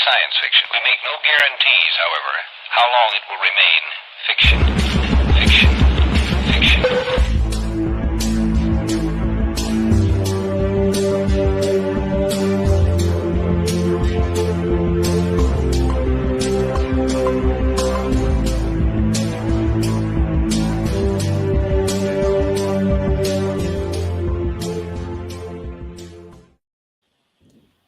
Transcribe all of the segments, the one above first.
science fiction. We make no guarantees, however, how long it will remain fiction. Fiction. Fiction.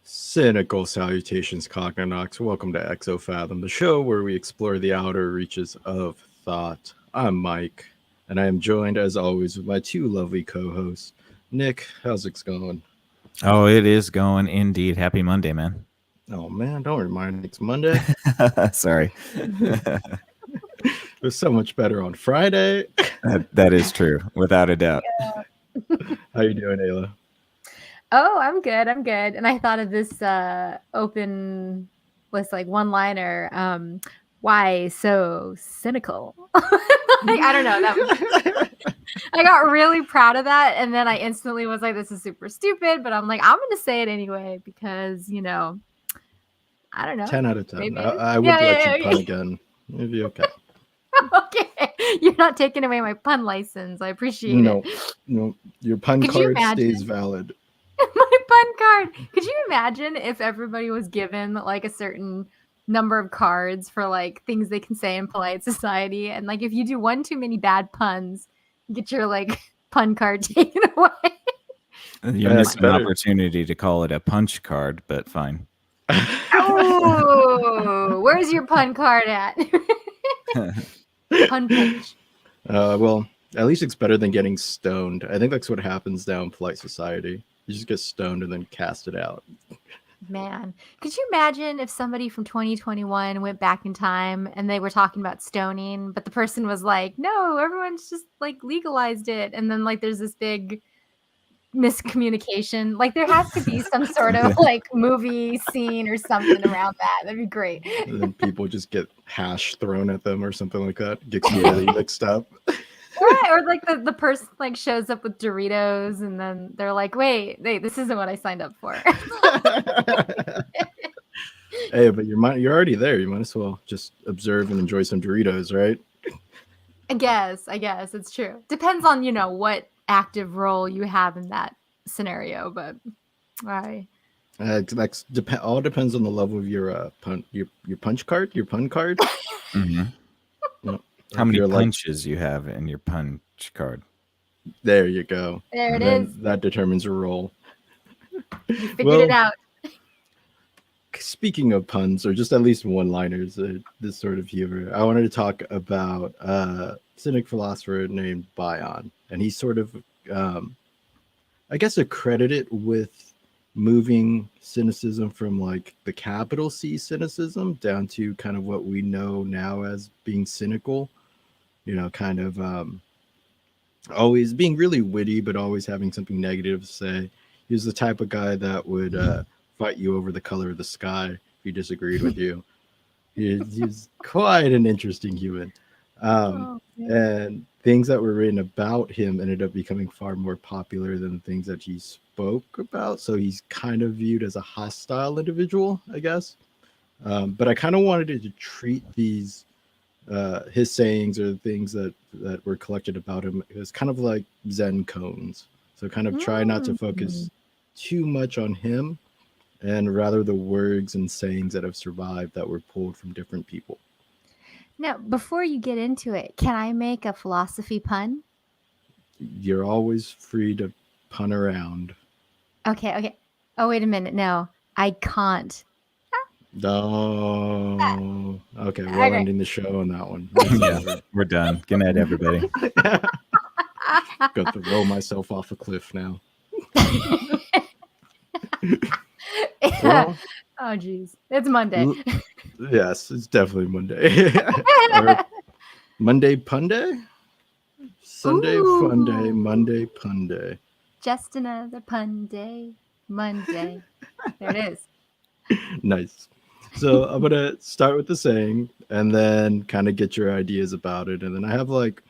Cynical salutations, Cognonauts. Welcome to Exofathom, the show where we explore the outer reaches of thought. I'm Mike, and I am joined, as always, with my two lovely co-hosts. Nick, how's it going? Oh, it is going indeed. Happy Monday, man. Oh, man, don't remind me it's Monday. Sorry. It was so much better on Friday. That is true, without a doubt. Yeah. How you doing, Ayla? Oh, I'm good. And I thought of this open list, like one-liner. Why so cynical? I don't know. I got really proud of that, and then I instantly was like, "This is super stupid." But I'm like, I'm going to say it anyway because I don't know. 10 out of 10. I would let you pun again. It'd be okay. Okay, you're not taking away my pun license. I appreciate it. No, your pun card stays valid. My pun card. Could you imagine if everybody was given like a certain number of cards for like things they can say in polite society, and like if you do one too many bad puns, you get your like pun card taken away? You missed an opportunity to call it a punch card, but fine. Oh, where's your pun card at? Pun punch. Well, at least it's better than getting stoned. I think that's what happens now in polite society. You just get stoned and then cast it out. Man, could you imagine if somebody from 2021 went back in time and they were talking about stoning, but the person was like, no, everyone's just like legalized it. And then like there's this big miscommunication. Like there has to be some sort of like movie scene or something around that. That'd be great. And then people just get hash thrown at them or something like that. Gets really mixed up. Right, or like the person like shows up with Doritos and then they're like, wait, this isn't what I signed up for. Hey, but you're already there. You might as well just observe and enjoy some Doritos, right? I guess it's true. Depends on what active role you have in that scenario, but all all depends on the level of your punch card, your pun card. Mm-hmm. How many punches you have in your punch card? There you go. There it is. That determines your role. You figured it out. Speaking of puns, or just at least one-liners, this sort of humor, I wanted to talk about a Cynic philosopher named Bion. And he's sort of, I guess, accredited with moving cynicism from like the capital C cynicism down to kind of what we know now as being cynical. Kind of always being really witty, but always having something negative to say. He was the type of guy that would fight you over the color of the sky if he disagreed with you. He's quite an interesting human. And things that were written about him ended up becoming far more popular than the things that he spoke about. So he's kind of viewed as a hostile individual, I guess. But I kind of wanted to treat these his sayings or the things that were collected about him as kind of like Zen cones. So kind of try not to focus too much on him, and rather the words and sayings that have survived that were pulled from different people. Now, before you get into it, can I make a philosophy pun? You're always free to pun around. Okay. Oh, wait a minute. No, I can't. No. Okay, we're ending the show on that one. Yeah, we're done. Good night, everybody. Got to roll myself off a cliff now. Well, oh, geez. It's Monday. Yes, it's definitely Monday. Monday pun day? Sunday fun day, Monday pun day. Just another pun day, Monday. There it is. Nice. So I'm going to start with the saying and then kind of get your ideas about it. And then I have like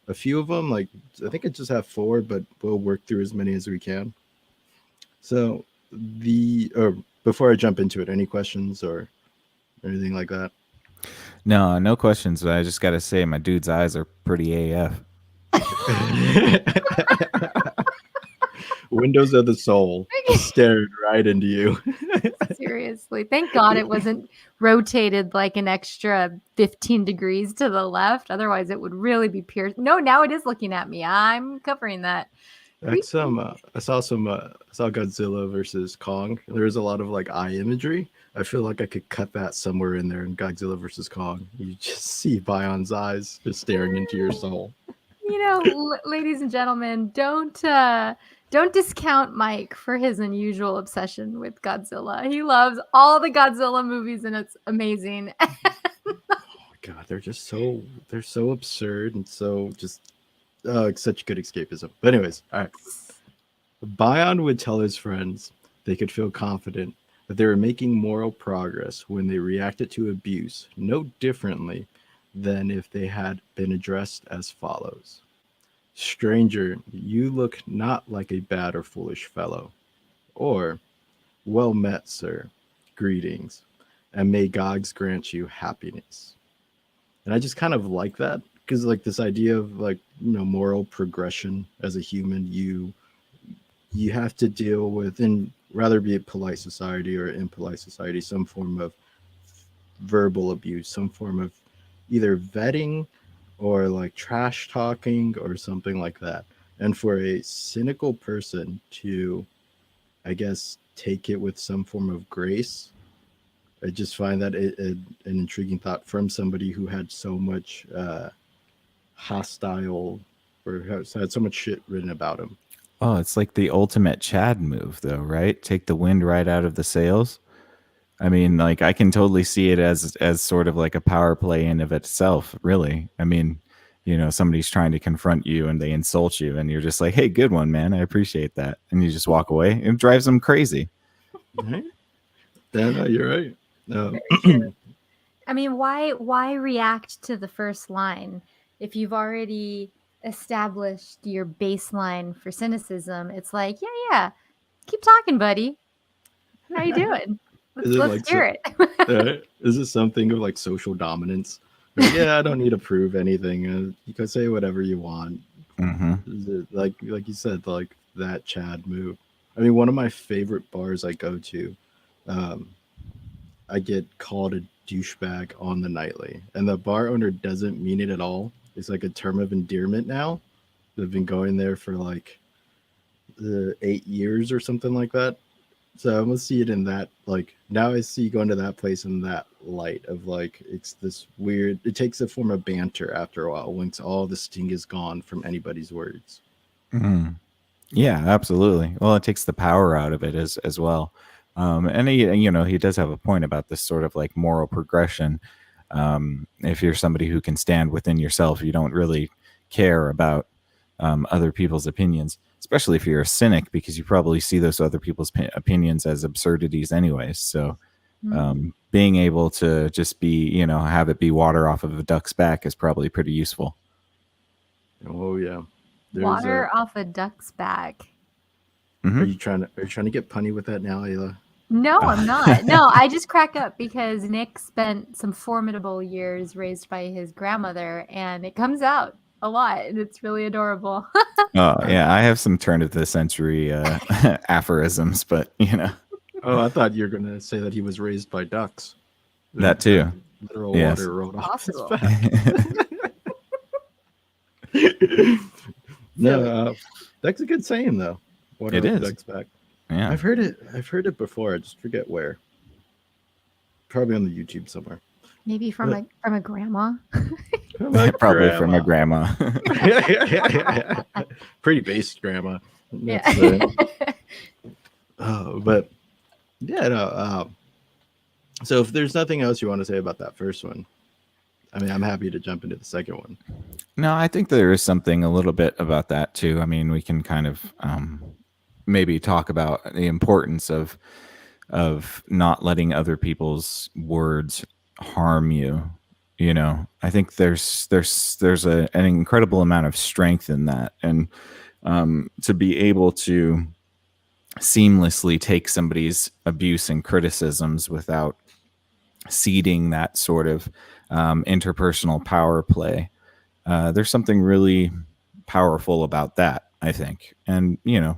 a few of them. Like I think I just have 4, but we'll work through as many as we can. So before I jump into it, any questions or or anything like that? No questions. But I just got to say, my dude's eyes are pretty AF. Windows of the soul stared right into you. Seriously. Thank God it wasn't rotated like an extra 15 degrees to the left. Otherwise, it would really be pierced. No, now it is looking at me. I'm covering that. I saw Godzilla versus Kong. There's a lot of like eye imagery. I feel like I could cut that somewhere in there in Godzilla versus Kong. You just see Bion's eyes just staring into your soul. You know, ladies and gentlemen, don't discount Mike for his unusual obsession with Godzilla. He loves all the Godzilla movies, and it's amazing. God, they're so absurd and so just such good escapism. But anyways, all right. Bion would tell his friends they could feel confident that they were making moral progress when they reacted to abuse no differently than if they had been addressed as follows. Stranger, you look not like a bad or foolish fellow. Or, well met, sir. Greetings, and may gods grant you happiness. And I just kind of like that because like this idea of like, moral progression as a human, you have to deal with, and rather be it polite society or impolite society, some form of verbal abuse, some form of either vetting or like trash talking or something like that. And for a cynical person to, I guess, take it with some form of grace, I just find that an intriguing thought from somebody who had so much hostile or had so much shit written about him. Oh, it's like the ultimate Chad move, though, right? Take the wind right out of the sails. I mean, like I can totally see it as sort of like a power play in of itself, really. I mean, somebody's trying to confront you and they insult you, and you're just like, "Hey, good one, man. I appreciate that," and you just walk away. It drives them crazy. Right? Yeah, no, you're right. No. I mean, why react to the first line if you've already established your baseline for cynicism? It's like, yeah, keep talking, buddy. How you doing? Let's hear it. Is it something of like social dominance? Like, yeah, I don't need to prove anything. You can say whatever you want. Mm-hmm. Is it like you said, like that Chad move? I mean, one of my favorite bars I go to, I get called a douchebag on the nightly, and the bar owner doesn't mean it at all. It's like a term of endearment now. They've been going there for like 8 years or something like that. So I'm gonna see it in that, like, now I see going to that place in that light of like, it's this weird, it takes a form of banter after a while once all the sting is gone from anybody's words. Mm-hmm. Yeah, absolutely. Well, it takes the power out of it as well. And he does have a point about this sort of like moral progression. If you're somebody who can stand within yourself, you don't really care about other people's opinions, especially if you're a cynic, because you probably see those other people's opinions as absurdities anyways. So being able to just be, have it be water off of a duck's back is probably pretty useful. Oh yeah. Water off a duck's back. Mm-hmm. Are you trying to get punny with that now, Ayla? No, I'm not. No, I just crack up because Nick spent some formidable years raised by his grandmother, and it comes out a lot, and it's really adorable. Oh yeah, I have some turn of the century aphorisms, but Oh, I thought you were gonna say that he was raised by ducks. That too. Literal water rolled off his back. No, that's a good saying though. Water it off is. The duck's back. Yeah, I've heard it before. I just forget where. Probably on the YouTube somewhere. Maybe from a grandma. Probably from a grandma. Pretty basic grandma. Yeah. But yeah, no. So if there's nothing else you want to say about that first one, I mean, I'm happy to jump into the second one. No, I think there is something a little bit about that too. I mean, we can kind of maybe talk about the importance of not letting other people's words harm you. I think there's an incredible amount of strength in that, and to be able to seamlessly take somebody's abuse and criticisms without seeding that sort of interpersonal power play. There's something really powerful about that, I think. And,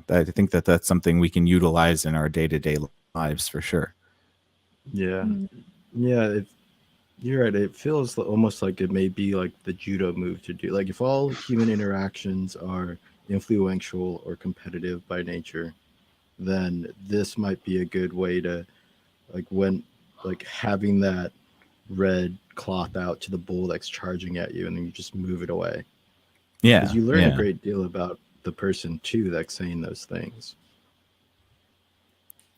I think that that's something we can utilize in our day-to-day lives for sure. Yeah, Mm. yeah. You're right. It feels almost like it may be like the judo move to do. Like if all human interactions are influential or competitive by nature, then this might be a good way to like when like having that red cloth out to the bull that's charging at you, and then you just move it away because Yeah, you learn a yeah. great deal about the person too that's saying those things.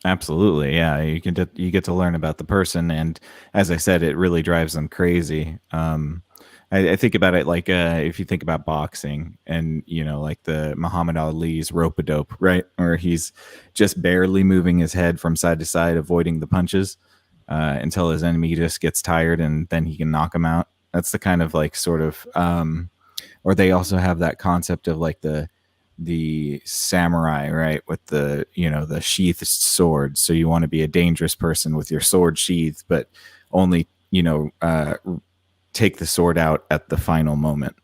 Absolutely, yeah. You get to learn about the person, and as I said, it really drives them crazy. I think about it like if you think about boxing, and like the Muhammad Ali's rope a dope, right, where he's just barely moving his head from side to side, avoiding the punches until his enemy just gets tired, and then he can knock him out. That's the kind of like sort of or they also have that concept of like the samurai, right, with the sheathed sword. So you want to be a dangerous person with your sword sheathed, but only take the sword out at the final moment.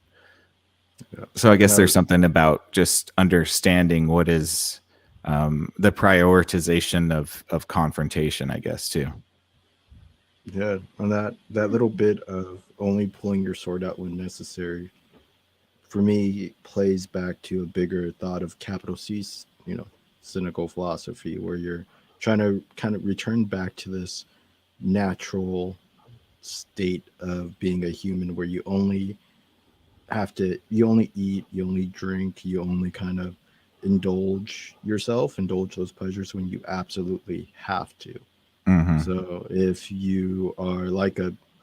Yeah. So I guess And there's something about just understanding what is the prioritization of confrontation, I guess, too. yeah, and that little bit of only pulling your sword out when necessary for me plays back to a bigger thought of capital C's, cynical philosophy, where you're trying to kind of return back to this natural state of being a human where you only eat, you only drink, you only kind of indulge those pleasures when you absolutely have to. Hmm. So if you are like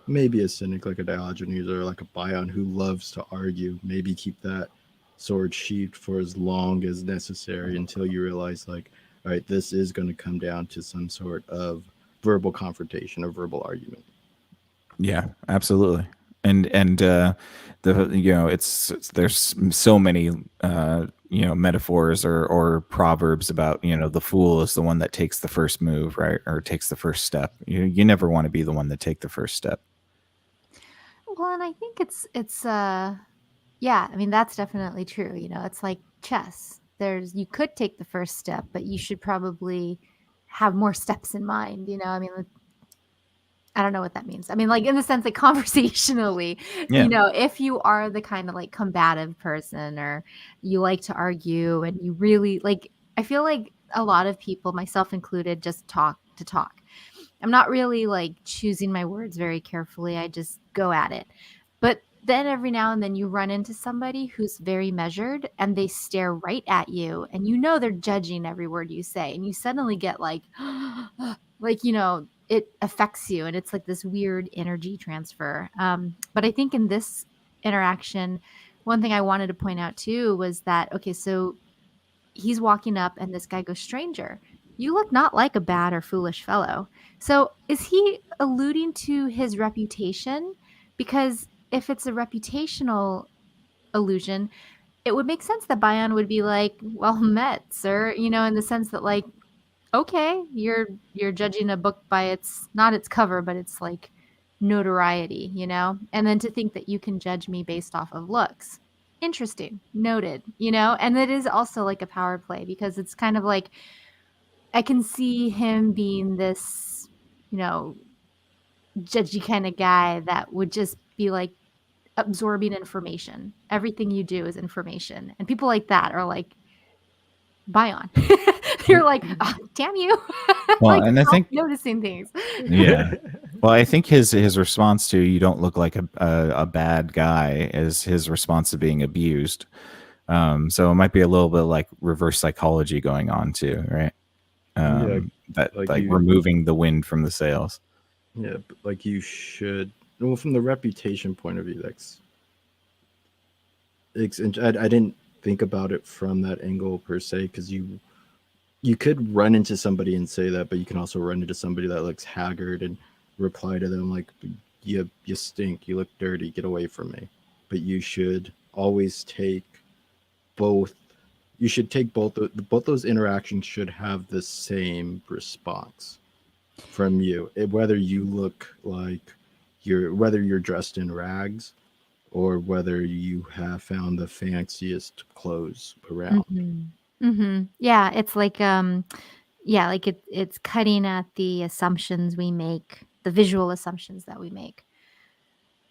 maybe a cynic, like a Diogenes, or like a Bion who loves to argue, maybe keep that sword sheathed for as long as necessary until you realize, like, all right, this is going to come down to some sort of verbal confrontation or verbal argument. Yeah, absolutely. And the there's so many metaphors or proverbs about the fool is the one that takes the first move, right, or takes the first step. You never want to be the one that take the first step. Well, and I think it's yeah, I mean that's definitely true. It's like chess. You could take the first step, but you should probably have more steps in mind. I mean, I don't know what that means. I mean, like in the sense that conversationally, Yeah. if you are the kind of like combative person or you like to argue and you really like, I feel like a lot of people, myself included, just talk to talk. I'm not really like choosing my words very carefully. I just go at it. But then every now and then you run into somebody who's very measured and they stare right at you and they're judging every word you say and you suddenly get like like it affects you and it's like this weird energy transfer. But I think in this interaction, one thing I wanted to point out too was that okay, so he's walking up and this guy goes, stranger, you look not like a bad or foolish fellow. So is he alluding to his reputation? Because if it's a reputational allusion, it would make sense that Bion would be like, well met, sir, in the sense that like, okay, you're judging a book by its not its cover, but it's like notoriety, and then to think that you can judge me based off of looks. Interesting. Noted, and it is also like a power play because it's kind of like I can see him being this, judgy kind of guy that would just be like absorbing information. Everything you do is information. And people like that are like, Bion. You're like, oh, damn you. Well, Like, and I stop think noticing things. yeah. Well, I think his response to "you don't look like a bad guy" is his response to being abused. So it might be a little bit like reverse psychology going on too, right? Yeah, That like like you, removing the wind from the sails. yeah, like you should. Well, from the reputation point of view, I didn't think about it from that angle per se because you could run into somebody and say that, but you can also run into somebody that looks haggard and reply to them like, "You stink. You look dirty. Get away from me." But you should always take both. You should take both. Both those interactions should have the same response. from you. Whether you look like whether you're dressed in rags or whether you have found the fanciest clothes around. Mhm. Mhm. Yeah, it's like, yeah, like it's cutting at the assumptions we make, the visual assumptions that we make.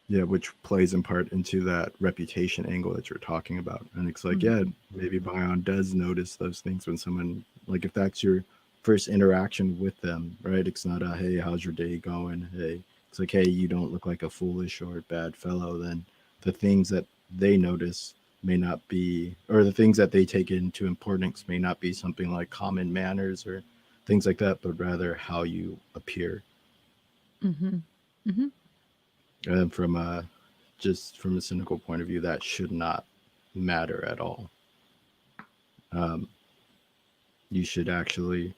Yeah, which plays in part into that reputation angle that you're talking about. And it's like, yeah, Mhm. maybe Bion does notice those things when someone, like, if that's your first interaction with them, right? It's not a, hey, how's your day going? Hey, it's like, hey, you don't look like a foolish or bad fellow. Then the things that they notice may not be, or the things that they take into importance may not be something like common manners or things like that, but rather how you appear. Mhm. Mhm. And from a just from a cynical point of view, that should not matter at all. Um, you should actually,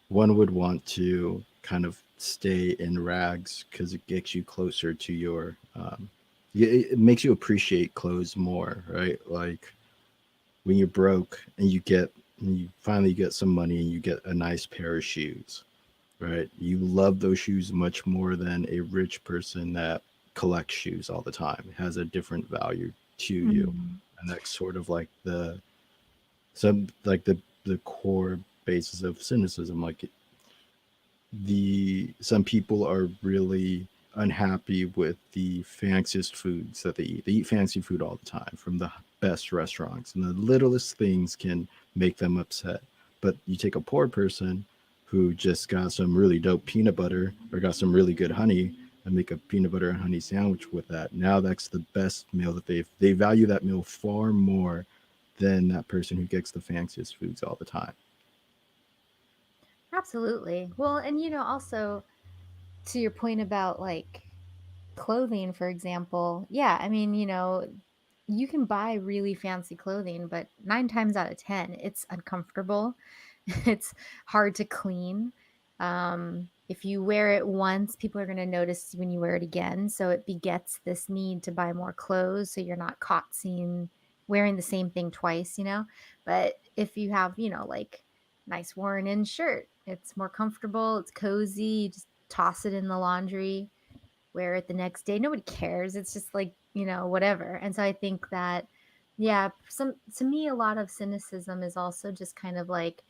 one would want to kind of stay in rags because it gets you closer to your, it makes you appreciate clothes more, right? Like when you're broke and you finally get some money and you get a nice pair of shoes, right? You love those shoes much more than a rich person that collects shoes all the time. It has a different value to you. Mhm. And that's sort of like the core basis of cynicism. Like some people are really unhappy with the fanciest foods that they eat. They eat fancy food all the time from the best restaurants, and the littlest things can make them upset. But you take a poor person who just got some really dope peanut butter or got some really good honey and make a peanut butter and honey sandwich with that. Now that's the best meal that they value that meal far more than that person who gets the fanciest foods all the time. Absolutely. Well, and also to your point about like clothing, for example, yeah, I mean, you can buy really fancy clothing, but 9 times out of 10, it's uncomfortable. It's hard to clean. If you wear it once, people are going to notice when you wear it again. So it begets this need to buy more clothes so you're not caught seeing wearing the same thing twice. But if you have, like nice worn in shirt, it's more comfortable, it's cozy, you just toss it in the laundry, wear it the next day. Nobody cares. It's just like, whatever. And so I think that, yeah, some to me, a lot of cynicism is also just kind of like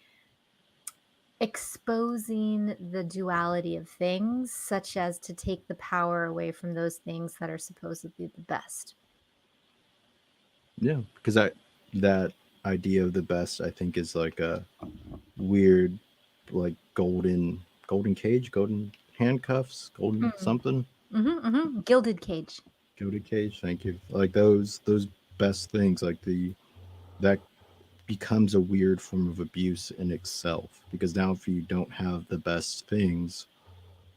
exposing the duality of things, such as to take the power away from those things that are supposedly the best. Yeah, because that idea of the best, I think, is like a weird, like golden cage, golden handcuffs, golden Mm. something, Gilded cage. gilded cage. Thank you. Like those best things, like the that becomes a weird form of abuse in itself. Because now, if you don't have the best things,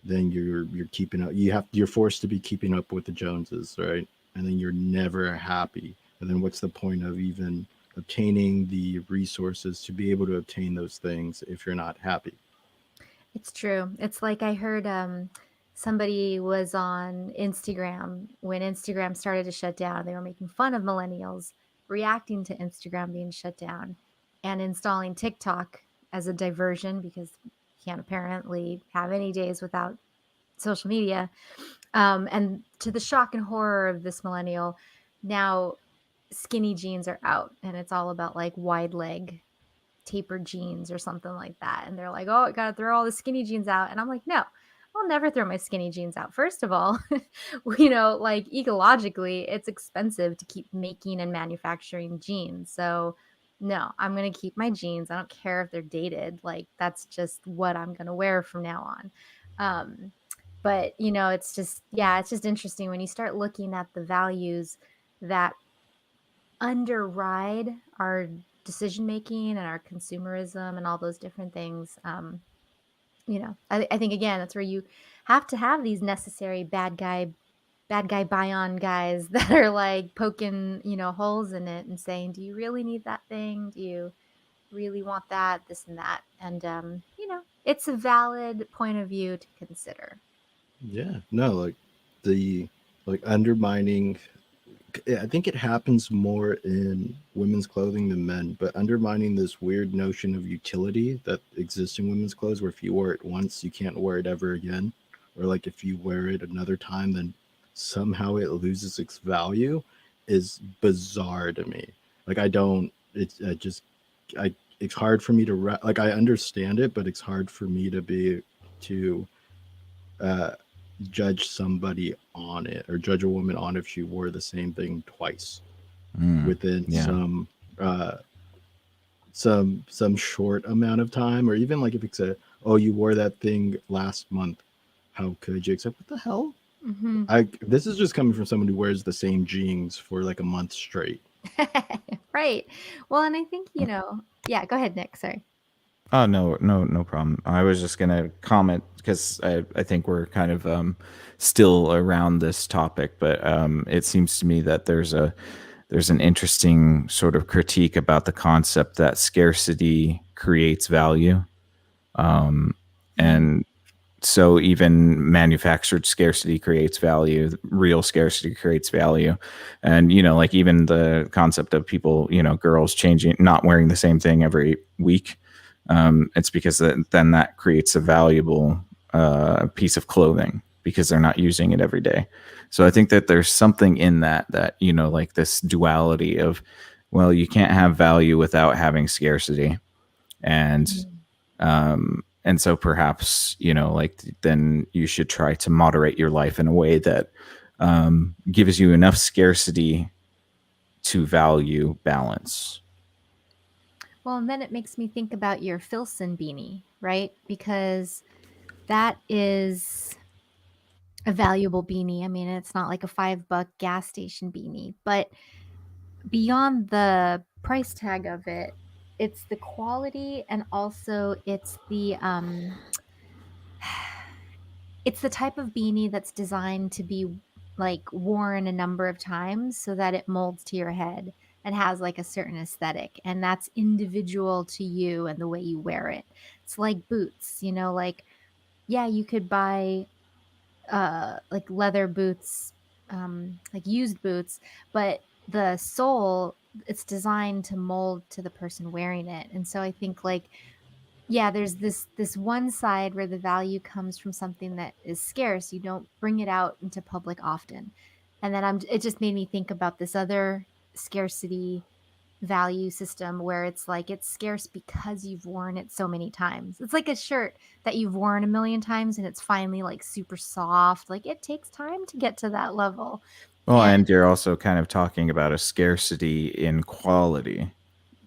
then you're keeping up. You're forced to be keeping up with the Joneses, right? And then you're never happy. And then what's the point of even obtaining the resources to be able to obtain those things if you're not happy? It's true. It's like I heard somebody was on Instagram when Instagram started to shut down. They were making fun of millennials reacting to Instagram being shut down and installing TikTok as a diversion because you can't apparently have any days without social media. And to the shock and horror of this millennial, now skinny jeans are out and it's all about like wide leg tapered jeans or something like that. And they're like, oh, I got to throw all the skinny jeans out. And I'm like, no, I'll never throw my skinny jeans out. First of all, like ecologically, it's expensive to keep making and manufacturing jeans. So, no, I'm going to keep my jeans. I don't care if they're dated. Like, that's just what I'm going to wear from now on. But, it's just, yeah, it's just interesting when you start looking at the values that underride our decision making and our consumerism and all those different things. I think again that's where you have to have these necessary bad guy Bion guys that are like poking holes in it and saying, do you really need that thing? Do you really want that, this and that? And it's a valid point of view to consider. Yeah, no, like the like undermining I think it happens more in women's clothing than men, but undermining this weird notion of utility that exists in women's clothes, where if you wear it once, you can't wear it ever again, or like if you wear it another time, then somehow it loses its value, is bizarre to me. Like I don't, it's I just, I it's hard for me to like I understand it, but it's hard for me to be to uh judge somebody on it or judge a woman on if she wore the same thing twice within Yeah. uh some short amount of time, or even like if it's a, oh, you wore that thing last month, how could you? Except what the hell? Mm-hmm. This is just coming from someone who wears the same jeans for like a month straight. Right. Well, and I think, yeah, go ahead, Nick. Sorry. Oh, no problem. I was just gonna comment because I think we're kind of still around this topic, but it seems to me that there's an interesting sort of critique about the concept that scarcity creates value, and so even manufactured scarcity creates value, real scarcity creates value. And like even the concept of people, girls changing, not wearing the same thing every week, it's because then that creates a valuable piece of clothing because they're not using it every day. So I think that there's something in that like this duality of, well, you can't have value without having scarcity. And so perhaps like then you should try to moderate your life in a way that gives you enough scarcity to value balance. Well, and then it makes me think about your Filson beanie, right? Because that is a valuable beanie. I mean, it's not like a $5 gas station beanie, but beyond the price tag of it, it's the quality, and also it's the it's the type of beanie that's designed to be like worn a number of times so that it molds to your head and has like a certain aesthetic, and that's individual to you and the way you wear it. It's like boots, like, yeah, you could buy like leather boots, like used boots, but the sole, it's designed to mold to the person wearing it. And so I think, like, yeah, there's this one side where the value comes from something that is scarce. You don't bring it out into public often. And then it just made me think about this other scarcity value system where it's like it's scarce because you've worn it so many times. It's like a shirt that you've worn a million times and it's finally like super soft. Like it takes time to get to that level. Well, And and you're also kind of talking about a scarcity in quality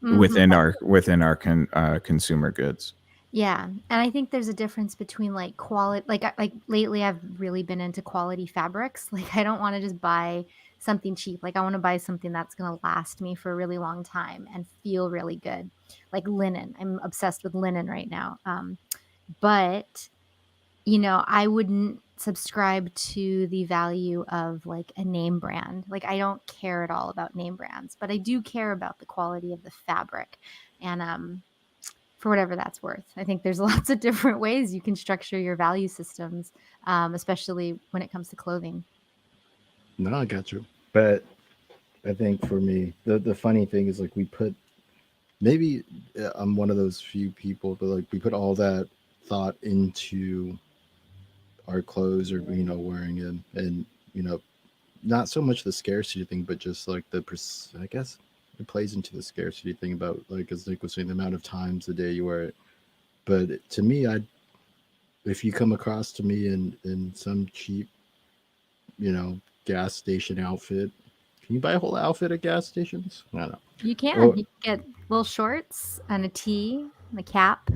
Mhm. within our consumer goods. Yeah, and I think there's a difference between like quality, like lately I've really been into quality fabrics. Like I don't want to just buy something cheap. Like I want to buy something that's going to last me for a really long time and feel really good. Like linen. I'm obsessed with linen right now. But I wouldn't subscribe to the value of like a name brand. Like I don't care at all about name brands, but I do care about the quality of the fabric. And for whatever that's worth. I think there's lots of different ways you can structure your value systems, especially when it comes to clothing. No, I got you. But I think for me, the funny thing is like we put, maybe I'm one of those few people, but like we put all that thought into our clothes, or wearing them, and not so much the scarcity thing, but just like I guess it plays into the scarcity thing about, like, as Nick was saying, the amount of times a day you wear it. But to me, if you come across to me in some cheap, gas station outfit, can you buy a whole outfit at gas stations? I don't know. You can. Oh, You can get little shorts and a tee and a cap.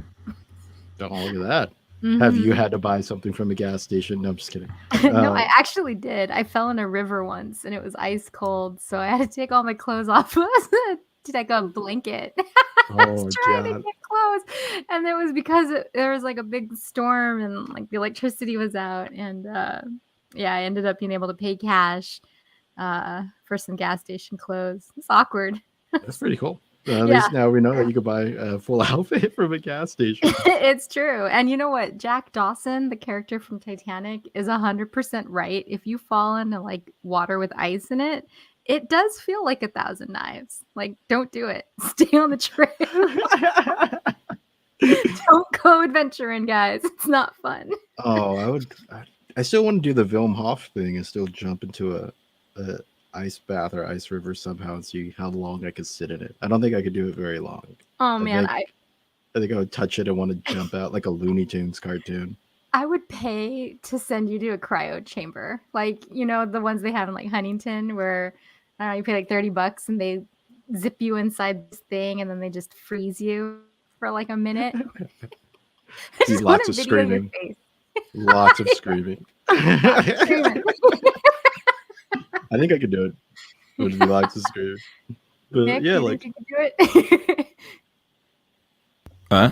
don't look at that. Have you Mhm. had to buy something from a gas station? No, I'm just kidding. No, I actually did. I fell in a river once and it was ice cold, so I had to take all my clothes off to take a blanket. I was Oh trying to God. get clothes, and it was because there was like a big storm and like the electricity was out, and yeah, I ended up being able to pay cash for some gas station clothes. It's awkward. That's pretty cool. At Yeah. least now we know that you could buy a full outfit from a gas station. It's true. And you know what? Jack Dawson, the character from Titanic, is 100% right. If you fall into like water with ice in it, it does feel like 1,000 knives. Like, don't do it. Stay on the trail. Don't go adventuring, guys. It's not fun. Oh, I still want to do the Wilm Hof thing and still jump into a ice bath or ice river somehow and see how long I could sit in it. I don't think I could do it very long. Oh man, I think I would touch it and want to jump out like a Looney Tunes cartoon. I would pay to send you to a cryo chamber, like the ones they have in like Huntington, where I don't know, you pay like $30 and they zip you inside this thing and then they just freeze you for like a minute. I just want Lots a of video of your screaming. face. Lots of screaming. Screaming. I think I could do it. It would be lots of screaming. But Nick, yeah, you like think you could do it? Huh?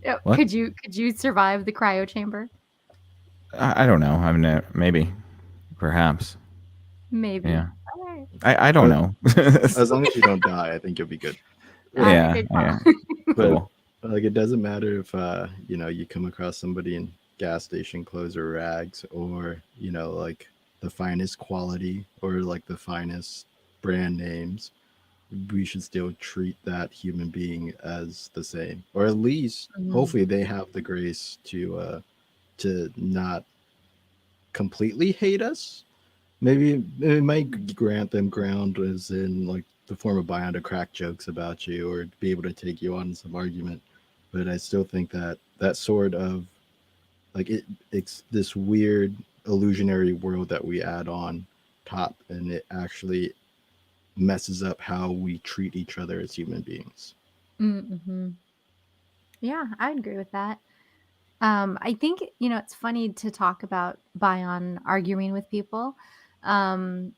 Yeah, What? Could you survive the cryo chamber? I don't know. I mean, maybe, perhaps. Maybe. Yeah. All right. I don't know. as long as you don't die, I think you'll be good. Yeah, Good yeah. call. But Cool. like it doesn't matter if you come across somebody in gas station clothes or rags, or like the finest quality or like the finest brand names. We should still treat that human being as the same, or at least Mhm. hopefully they have the grace to not completely hate us. Maybe it might grant them ground, as in like the form of Bion to crack jokes about you or be able to take you on some argument. But I still think that sort of like it's this weird illusionary world that we add on top, and it actually messes up how we treat each other as human beings. Mm-hmm. Yeah, I agree with that. I think it's funny to talk about Bion arguing with people, and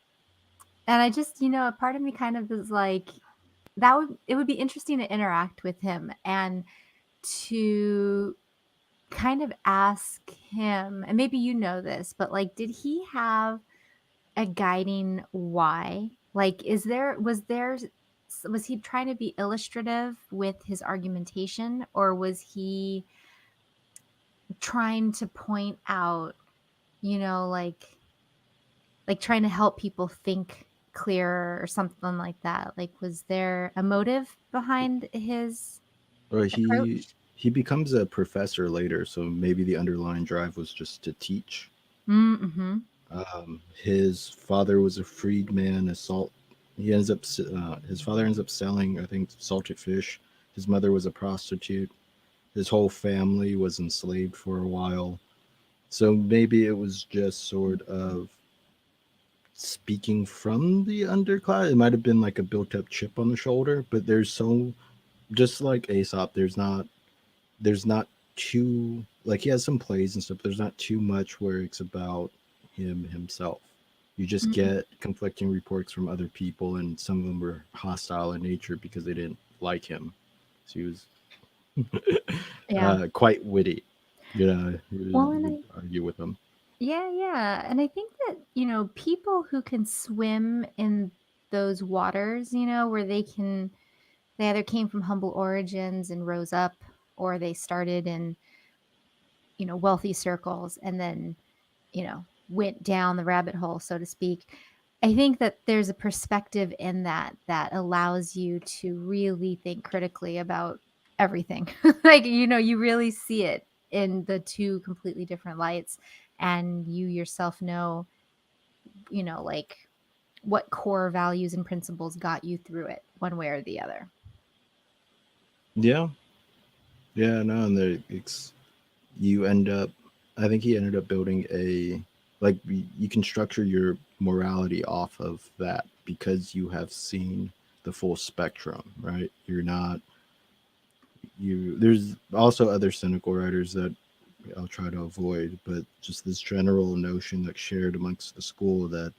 I just a part of me kind of is like it would be interesting to interact with him and to kind of ask him, and maybe this, but like, did he have a guiding why? Like, was he trying to be illustrative with his argumentation, or was he trying to point out, like trying to help people think clearer or something like that? Like, was there a motive behind his Or approach? he becomes a professor later, so maybe the underlying drive was just to teach. Mm-hmm. His father was a freedman, his father ends up selling, I think, salted fish. His mother was a prostitute. His whole family was enslaved for a while. So maybe it was just sort of speaking from the underclass. It might have been like a built-up chip on the shoulder, but just like Aesop, there's not too, like, he has some plays and stuff. There's not too much where it's about himself. You just get conflicting reports from other people, and some of them were hostile in nature because they didn't like him. So he was quite witty. Well, and Argue with him. yeah. And I think that, people who can swim in those waters, where they either came from humble origins and rose up, or they started in, wealthy circles and then, went down the rabbit hole, so to speak. I think that there's a perspective in that allows you to really think critically about everything. Like, you really see it in the two completely different lights, and you yourself like what core values and principles got you through it one way or the other. Yeah. Yeah, no, and you end up, I think he ended up building you can structure your morality off of that because you have seen the full spectrum, right? There's also other cynical writers that I'll try to avoid, but just this general notion that's shared amongst the school that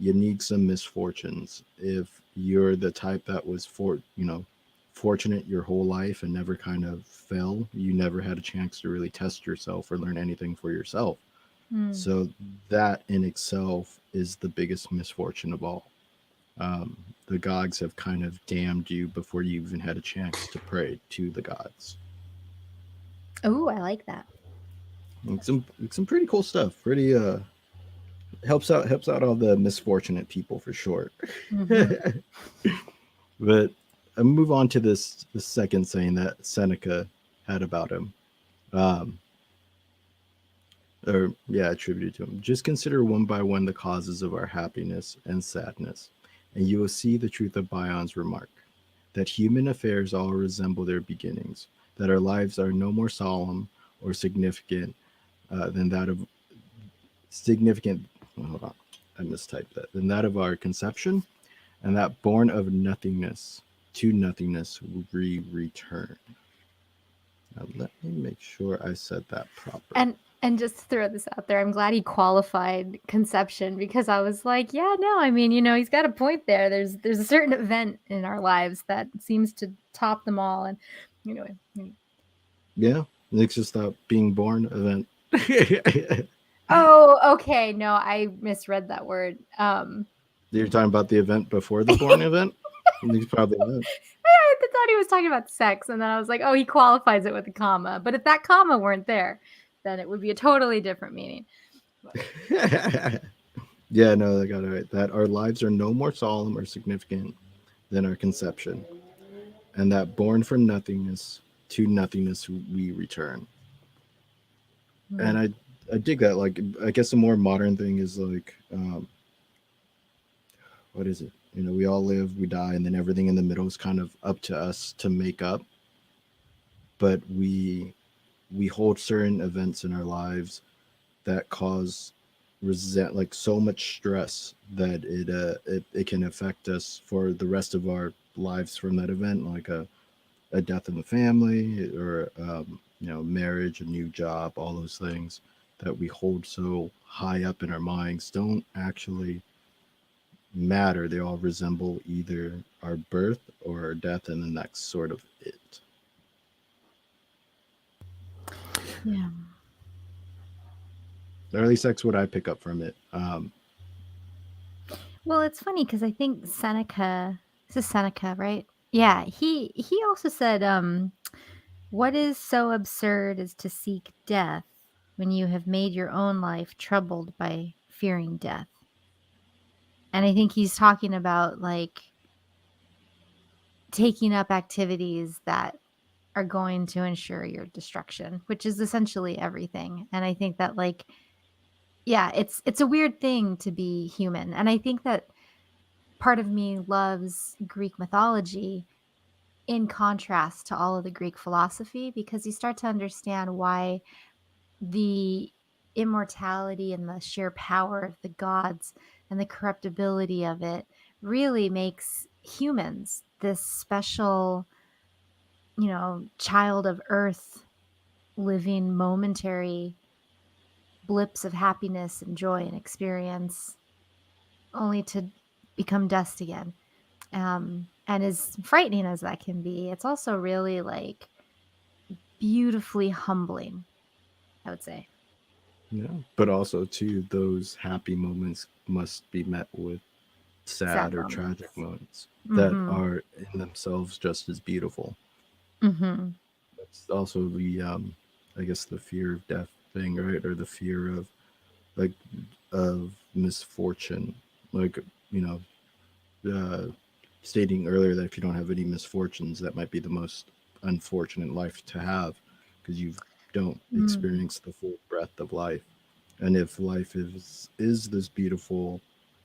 you need some misfortunes. If you're the type that was fortunate your whole life and never kind of fell, you never had a chance to really test yourself or learn anything for yourself. So that in itself is the biggest misfortune of all. The gods have kind of damned you before you even had a chance to pray to the gods. Oh, I like that. It's some pretty cool stuff. Pretty helps out all the misfortunate people for sure. Mhm. But I move on to the second saying that Seneca had about him. Um, or yeah, attributed to him. Just consider one by one the causes of our happiness and sadness, and you will see the truth of Bion's remark that human affairs all resemble their beginnings, that our lives are no more solemn or significant than that of significant. Hold on, I mistyped that. Than that of our conception, and that born of nothingness to nothingness we return. Now let me make sure I said that proper. And just to throw this out there, I'm glad he qualified conception because I was like, yeah, no, I mean, he's got a point there. There's a certain event in our lives that seems to top them all. And anyway, Yeah, it's just that being born event. oh, okay, no, I misread that word. You're talking about the event before the born event? He's probably not. I thought he was talking about sex, and then I was like, oh, he qualifies it with a comma. But if that comma weren't there, then it would be a totally different meaning. Yeah, no, I got it right. That our lives are no more solemn or significant than our conception, and that born from nothingness to nothingness we return. And I dig that. Like, I guess a more modern thing is like, what is it? We all live, we die, and then everything in the middle is kind of up to us to make up. But we hold certain events in our lives that cause like so much stress that it can affect us for the rest of our lives from that event, like a death in the family, or marriage, a new job, all those things that we hold so high up in our minds don't actually matter. They all resemble either our birth or our death, and then that's sort of it. Yeah. Or at least that's what I pick up from it. Well, it's funny because I think Seneca, this is Seneca, right? Yeah, he also said, what is so absurd as to seek death when you have made your own life troubled by fearing death? And I think he's talking about like taking up activities that are going to ensure your destruction, which is essentially everything. And I think that like, yeah, it's a weird thing to be human. And I think that part of me loves Greek mythology in contrast to all of the Greek philosophy because you start to understand why the immortality and the sheer power of the gods and the corruptibility of it really makes humans this special, child of earth living momentary blips of happiness and joy and experience only to become dust again. And as frightening as that can be, it's also really like beautifully humbling, I would say. Yeah, but also too, those happy moments must be met with sad Sad or moments. tragic moments that Mm-hmm. are in themselves just as beautiful. Mm-hmm. That's also the I guess the fear of death thing, right? Or the fear of like of misfortune. Like, you know, uh stating earlier that if you don't have any misfortunes, that might be the most unfortunate life to have because you don't Mm. experience the full breadth of life. And if life is this beautiful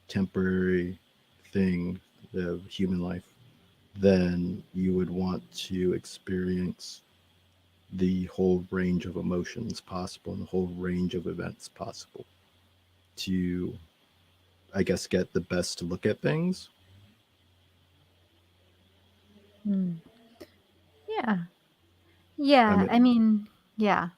temporary thing, the human life, then you would want to experience the whole range of emotions possible and the whole range of events possible to, I guess, get the best look at things. Mm. Yeah. I Yeah. mean, I mean, yeah.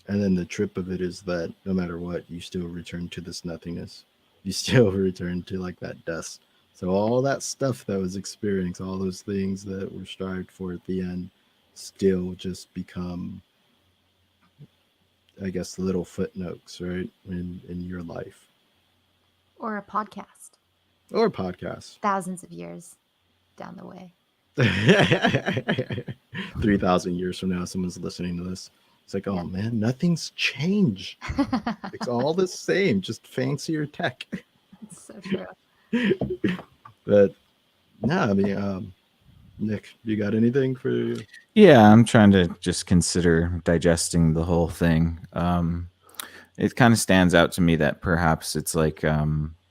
and then the trip of it is that no matter what, you still return to this nothingness. You still return to like that dust. So all that stuff that was experienced, all those things that were strived for at the end, still just become, I guess, little footnotes, right, in your life Or a podcast or podcasts. thousands of years down the way. 3,000 years from now, someone's listening to this. It's like, Yeah. oh man, nothing's changed. It's all the same, just fancier tech. It's so true. But no, I mean, Nick, you got anything for? Yeah, I'm trying to just consider digesting the whole thing. It kind of stands out to me that perhaps it's like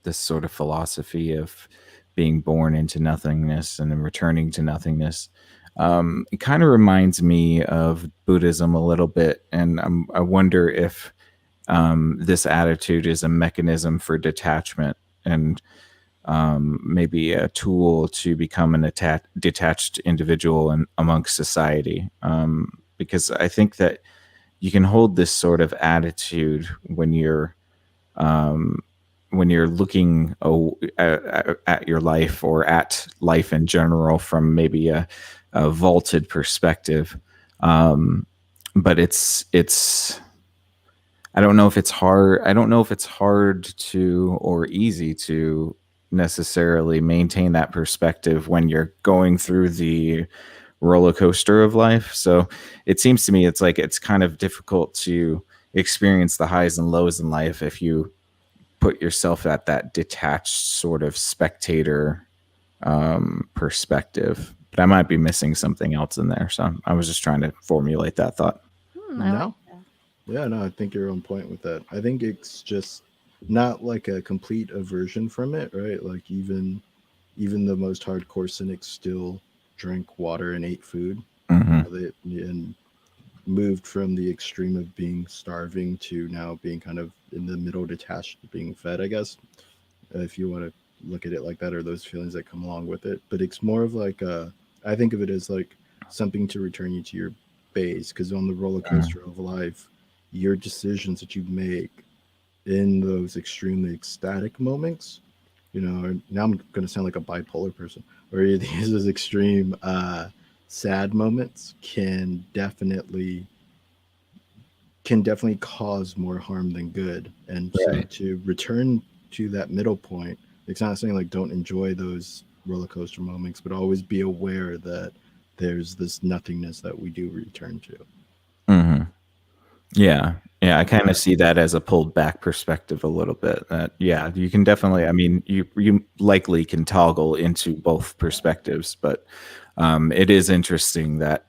this sort of philosophy of being born into nothingness and then returning to nothingness. It kind of reminds me of Buddhism a little bit, and I wonder if this attitude is a mechanism for detachment and maybe a tool to become an detached individual amongst society. Because I think that you can hold this sort of attitude um, when you're looking at your life or at life in general from maybe a vaulted perspective. But it's I don't know if it's hard. I don't know if it's hard to or easy to necessarily maintain that perspective when you're going through the roller coaster of life. So it seems to me it's like it's kind of difficult to experience the highs and lows in life if you put yourself at that detached sort of spectator perspective. But I might be missing something else in there. So I was just trying to formulate that thought. I like No, that. yeah, no, I think you're on point with that. I think it's just not like a complete aversion from it, right? Like even the most hardcore cynics still drank water and ate food. Mm-hmm. And moved from the extreme of being starving to now being kind of in the middle, detached, to being fed, I guess, if you want to look at it like that, or those feelings that come along with it. But it's more of like I think of it as like something to return you to your base, because on the roller coaster of life, your decisions that you make in those extremely ecstatic moments, now I'm going to sound like a bipolar person, where these extreme sad moments can definitely cause more harm than good. And so Right. to return to that middle point, it's not saying like don't enjoy those roller coaster moments, but always be aware that there's this nothingness that we do return to. Mm-hmm. Yeah. Yeah, I kind of see that as a pulled back perspective a little bit. That yeah, you can definitely. I mean, you likely can toggle into both perspectives, but it is interesting that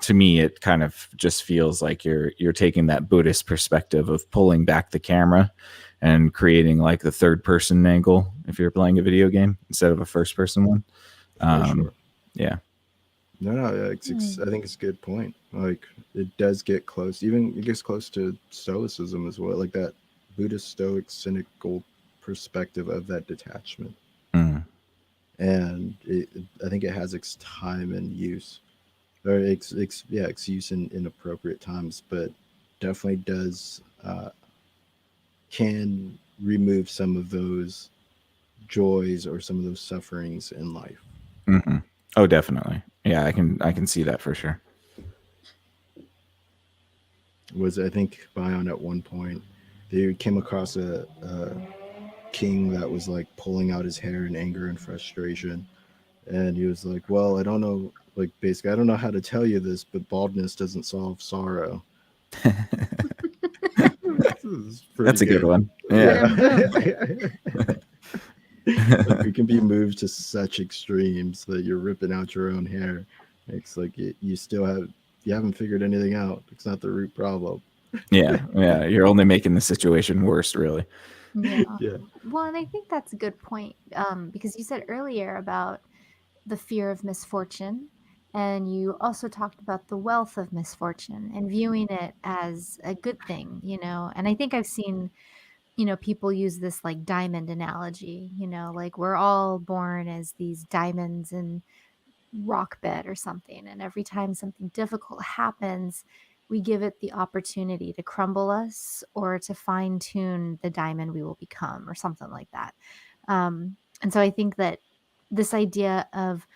to me it kind of just feels like you're taking that Buddhist perspective of pulling back the camera and creating like the third person angle if you're playing a video game instead of a first person one. For sure. Yeah. No, yeah, I think it's a good point. Like it does get close, even it gets close to stoicism as well, like that Buddhist stoic cynical perspective of that detachment. Mm. And I think it has its time and use, or its use in appropriate times, but definitely does can remove some of those joys or some of those sufferings in life. Hmm. Oh, definitely. Yeah, I can see that for sure. Was I think Bion at one point they came across a king that was like pulling out his hair in anger and frustration, and he was like, "Well, I don't know, like basically, I don't know how to tell you this, but baldness doesn't solve sorrow." This is pretty That's a good good. one. Yeah. Yeah. Boom. Like we can be moved to such extremes that you're ripping out your own hair. It's like you haven't figured anything out. It's not the root problem. Yeah. Yeah. You're only making the situation worse, really. Yeah. Yeah, Well, and I think that's a good point because you said earlier about the fear of misfortune, and you also talked about the wealth of misfortune and viewing it as a good thing, And I think I've seen, people use this like diamond analogy, like we're all born as these diamonds in rock bed or something. And every time something difficult happens, we give it the opportunity to crumble us or to fine tune the diamond we will become or something like that. And so I think that this idea of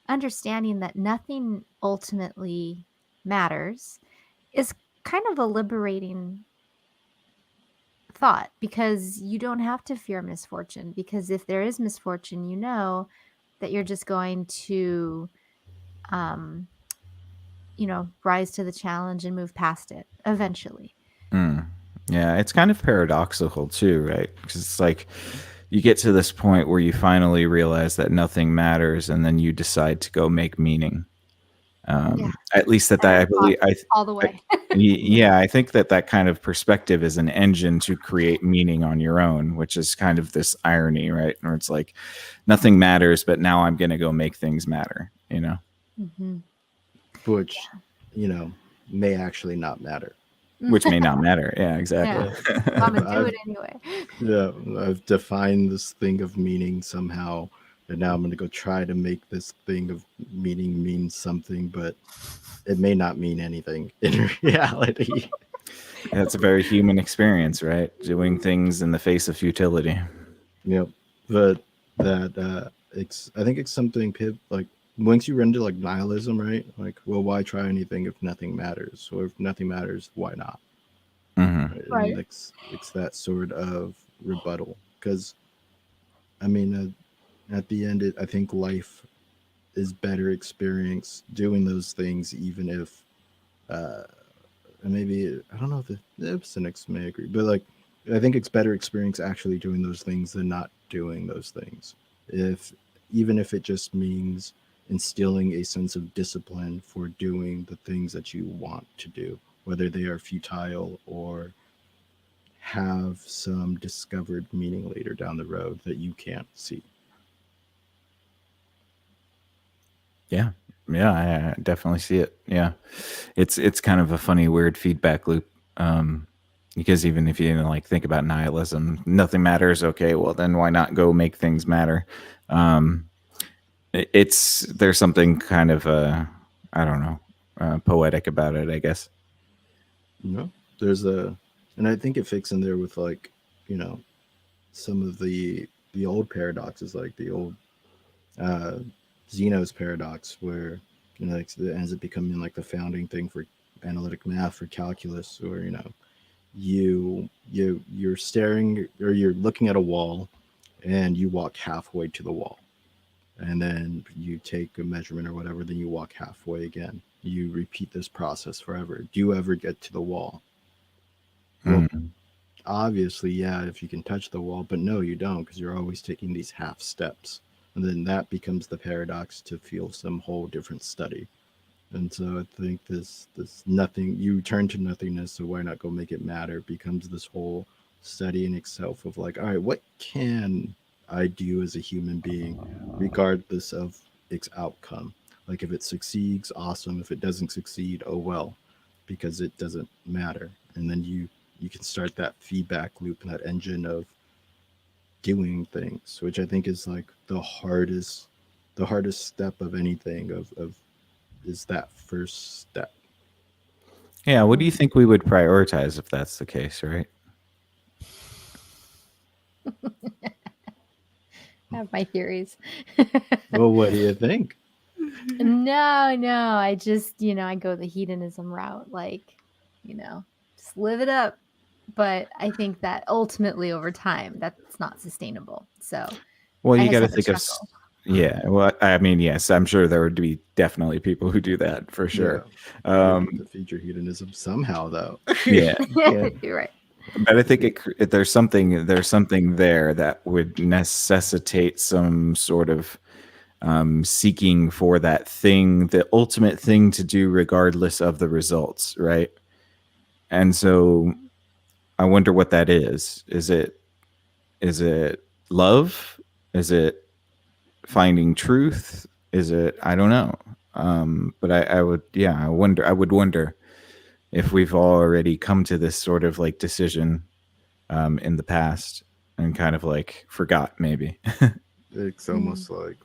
understanding that nothing ultimately matters is kind of a liberating thought because you don't have to fear misfortune because if there is misfortune, you know that you're just going to um, rise to the challenge and move past it eventually. Mm. Yeah, it's kind of paradoxical too, right? Because it's like you get to this point where you finally realize that nothing matters, and then you decide to go make meaning. Yeah. At least that I believe. All the way. Yeah, I think that kind of perspective is an engine to create meaning on your own, which is kind of this irony, right? Where it's like nothing matters, but now I'm going to go make things matter. Mhm. which, may actually not matter. Which may not matter. Yeah, exactly. I'm gonna do I've, it anyway. yeah, I've defined this thing of meaning somehow, and now I'm going to go try to make this thing of meaning mean something, but it may not mean anything in reality. That's a very human experience, right? Doing things in the face of futility. Yep. But I think it's something like once you run to like nihilism, right? Like, well, why try anything if nothing matters? Or if nothing matters, why not? Hmm. Right? Right. And it's that sort of rebuttal because I mean, at the end, I think life is better experienced doing those things, even if uh, and maybe I don't know if the cynics may agree, but like I think it's better experience actually doing those things than not doing those things. If Even if it just means instilling a sense of discipline for doing the things that you want to do, whether they are futile or have some discovered meaning later down the road that you can't see. Yeah. Yeah, I definitely see it. Yeah. It's kind of a funny, weird feedback loop. Because even if you like think about nihilism, nothing matters. Okay, well then why not go make things matter? Um, there's something kind of I don't know, poetic about it, I guess. You know, there's a, and I think it fits in there with like, you know, some of the old paradoxes, like the old uh, Zeno's paradox, where like, it ends up becoming like the founding thing for analytic math for calculus, or you're staring or you're looking at a wall, and you walk halfway to the wall, and then you take a measurement or whatever, then you walk halfway again. You repeat this process forever. Do you ever get to the wall? Well, Mm. obviously, yeah, if you can touch the wall, but no, you don't, because you're always taking these half steps. And then that becomes the paradox to feel some whole different study. And so I think this nothing, you turn to nothingness, so why not go make it matter, becomes this whole study in itself of like, all right, what can I do as a human being, regardless of its outcome? Like if it succeeds, awesome. If it doesn't succeed, oh well, because it doesn't matter. And then you can start that feedback loop and that engine of doing things, which I think is like the hardest step of anything of is that first step. Yeah, what do you think we would prioritize if that's the case, right? I have my theories. Well, what do you think? No, I just, I go the hedonism route, like, just live it up. But I think that ultimately over time, that's not sustainable. So Well, I you just got to have to think of, chuckle. yeah. Well, I mean, yes, I'm sure there would be definitely people who do that for Yeah, sure. you have Um, to feed your hedonism somehow, though. yeah, You can't. You're right. but I think there's something there that would necessitate some sort of seeking for that thing, the ultimate thing to do, regardless of the results, right? And so I wonder what that is. Is it love? Is it finding truth? Is it, I don't know. But I would, yeah, I would wonder if we've already come to this sort of like decision in the past and kind of like forgot maybe. It's Mm. almost like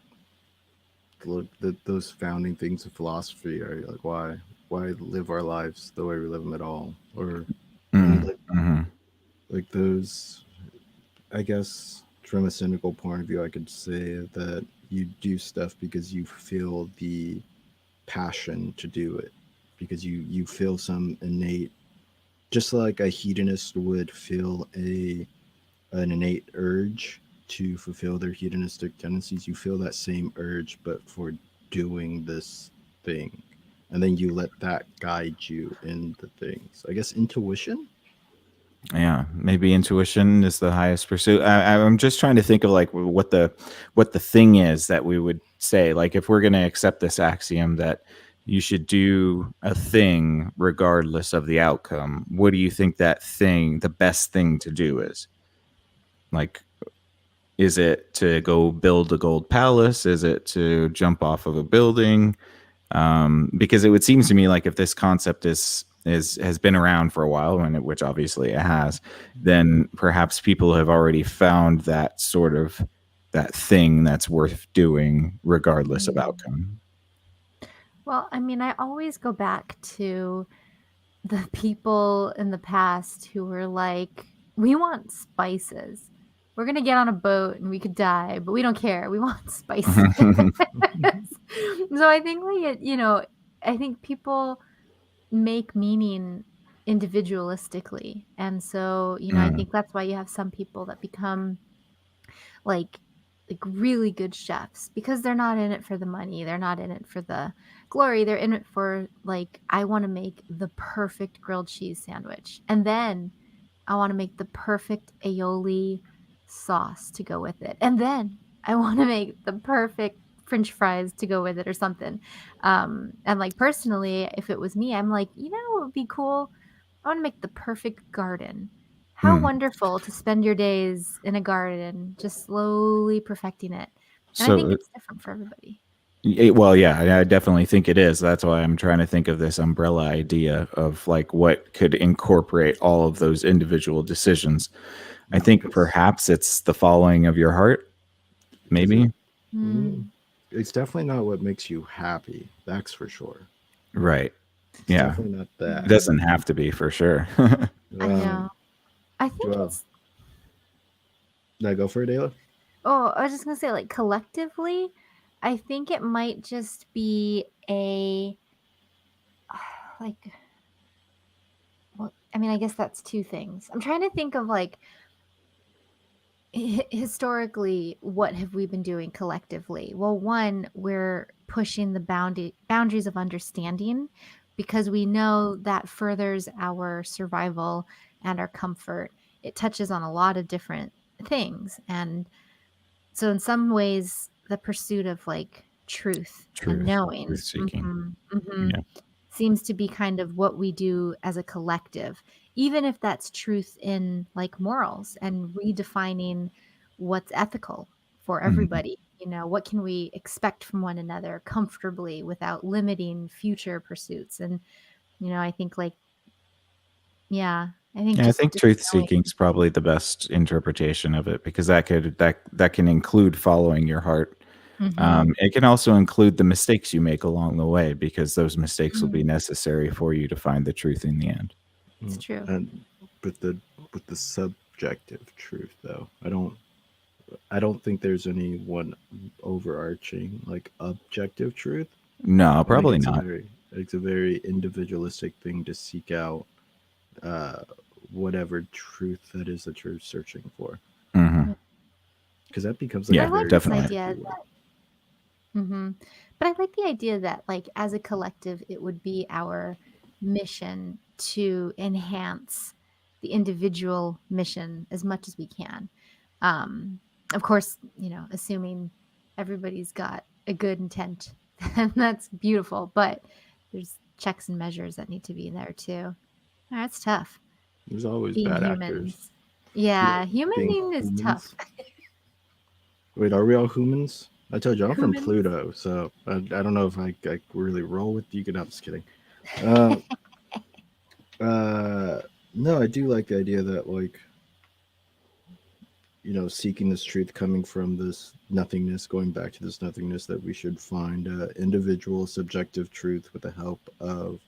look those founding things of philosophy are like why live our lives the way we live them at all, or and Mm, mhm. like those. I guess from a cynical point of view, I could say that you do stuff because you feel the passion to do it, because you feel some innate, just like a hedonist would feel an innate urge to fulfill their hedonistic tendencies. You feel that same urge, but for doing this thing. and then you let that guide you in the things. I guess intuition. Yeah, maybe intuition is the highest pursuit. I'm just trying to think of like what the thing is that we would say. Like if we're going to accept this axiom that you should do a thing regardless of the outcome, what do you think that thing, the best thing to do is? Like, is it to go build a gold palace? Is it to jump off of a building? Because it would seem to me like if this concept has been around for a while, and which obviously it has, then perhaps people have already found that sort of that thing that's worth doing regardless of outcome. Well, I mean, I always go back to the people in the past who were like, we want spices. We're going to get on a boat and we could die, but we don't care. We want spices. So I think I think people make meaning individualistically. And so, I think that's why you have some people that become like really good chefs because they're not in it for the money. They're not in it for the glory. They're in it for like, I want to make the perfect grilled cheese sandwich. And then I want to make the perfect aioli sauce to go with it. And then I want to make the perfect French fries to go with it or something. And like personally, if it was me, I'm like, what would be cool? I want to make the perfect garden. How wonderful to spend your days in a garden, just slowly perfecting it. And I think it's different for everybody. Well, yeah, I definitely think it is. That's why I'm trying to think of this umbrella idea of like what could incorporate all of those individual decisions. I think perhaps it's the following of your heart, maybe. It's definitely not what makes you happy. That's for sure. Right. It's yeah. definitely not that. It doesn't have to be for sure. I know. I think it's. Did I go for it, Ayla? Oh, I was just gonna say, like collectively, I think it might just be a like. Well, I mean, I guess that's two things. I'm trying to think of like historically, what have we been doing collectively? Well, one, we're pushing the boundaries of understanding because we know that furthers our survival and our comfort. It touches on a lot of different things. And so in some ways, the pursuit of like truth and knowing truth seeking. Yeah. seems to be kind of what we do as a collective, even if that's truth in like morals and redefining what's ethical for everybody. What can we expect from one another comfortably without limiting future pursuits? And I think like I think truth seeking is probably the best interpretation of it because that can include following your heart. It can also include the mistakes you make along the way because those mistakes will be necessary for you to find the truth in the end. It's true. And with the subjective truth, though, I don't think there's any one overarching like objective truth. No, probably not. It's a very individualistic thing to seek out whatever truth that is that you're searching for. Because that becomes like I like definitely. This idea that, but I like the idea that like as a collective, it would be our mission to enhance the individual mission as much as we can. Of course, assuming everybody's got a good intent, and that's beautiful, but there's checks and measures that need to be there too. That's tough. There's always Being bad humans. actors. Yeah, humaning is tough. Wait, are we all humans? I told you I'm from Pluto, so I don't know if I really roll with you. I'm just kidding. No, I do like the idea that like seeking this truth coming from this nothingness, going back to this nothingness, that we should find individual subjective truth with the help of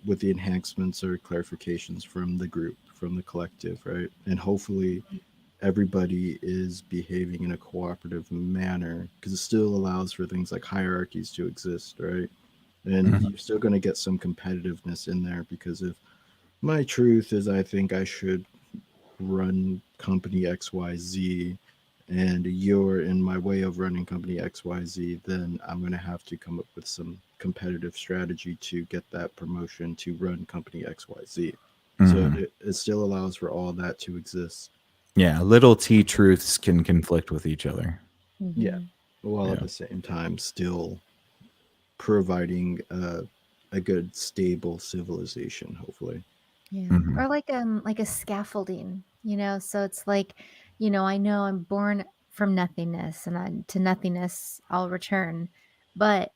with the enhancements or clarifications from the group, from the collective, right? And hopefully everybody is behaving in a cooperative manner because it still allows for things like hierarchies to exist, right? And you're still going to get some competitiveness in there because if my truth is I think I should run company XYZ and you're in my way of running company XYZ, then I'm going to have to come up with some competitive strategy to get that promotion to run company XYZ. So Mhm. it still allows for all that to exist. Yeah, little T truths can conflict with each other. Yeah. Mhm. While at Yeah. the same time still providing a good, stable civilization, hopefully. Yeah. Mhm. Or like a scaffolding, you know, so it's like, I know I'm born from nothingness and to nothingness I'll return. But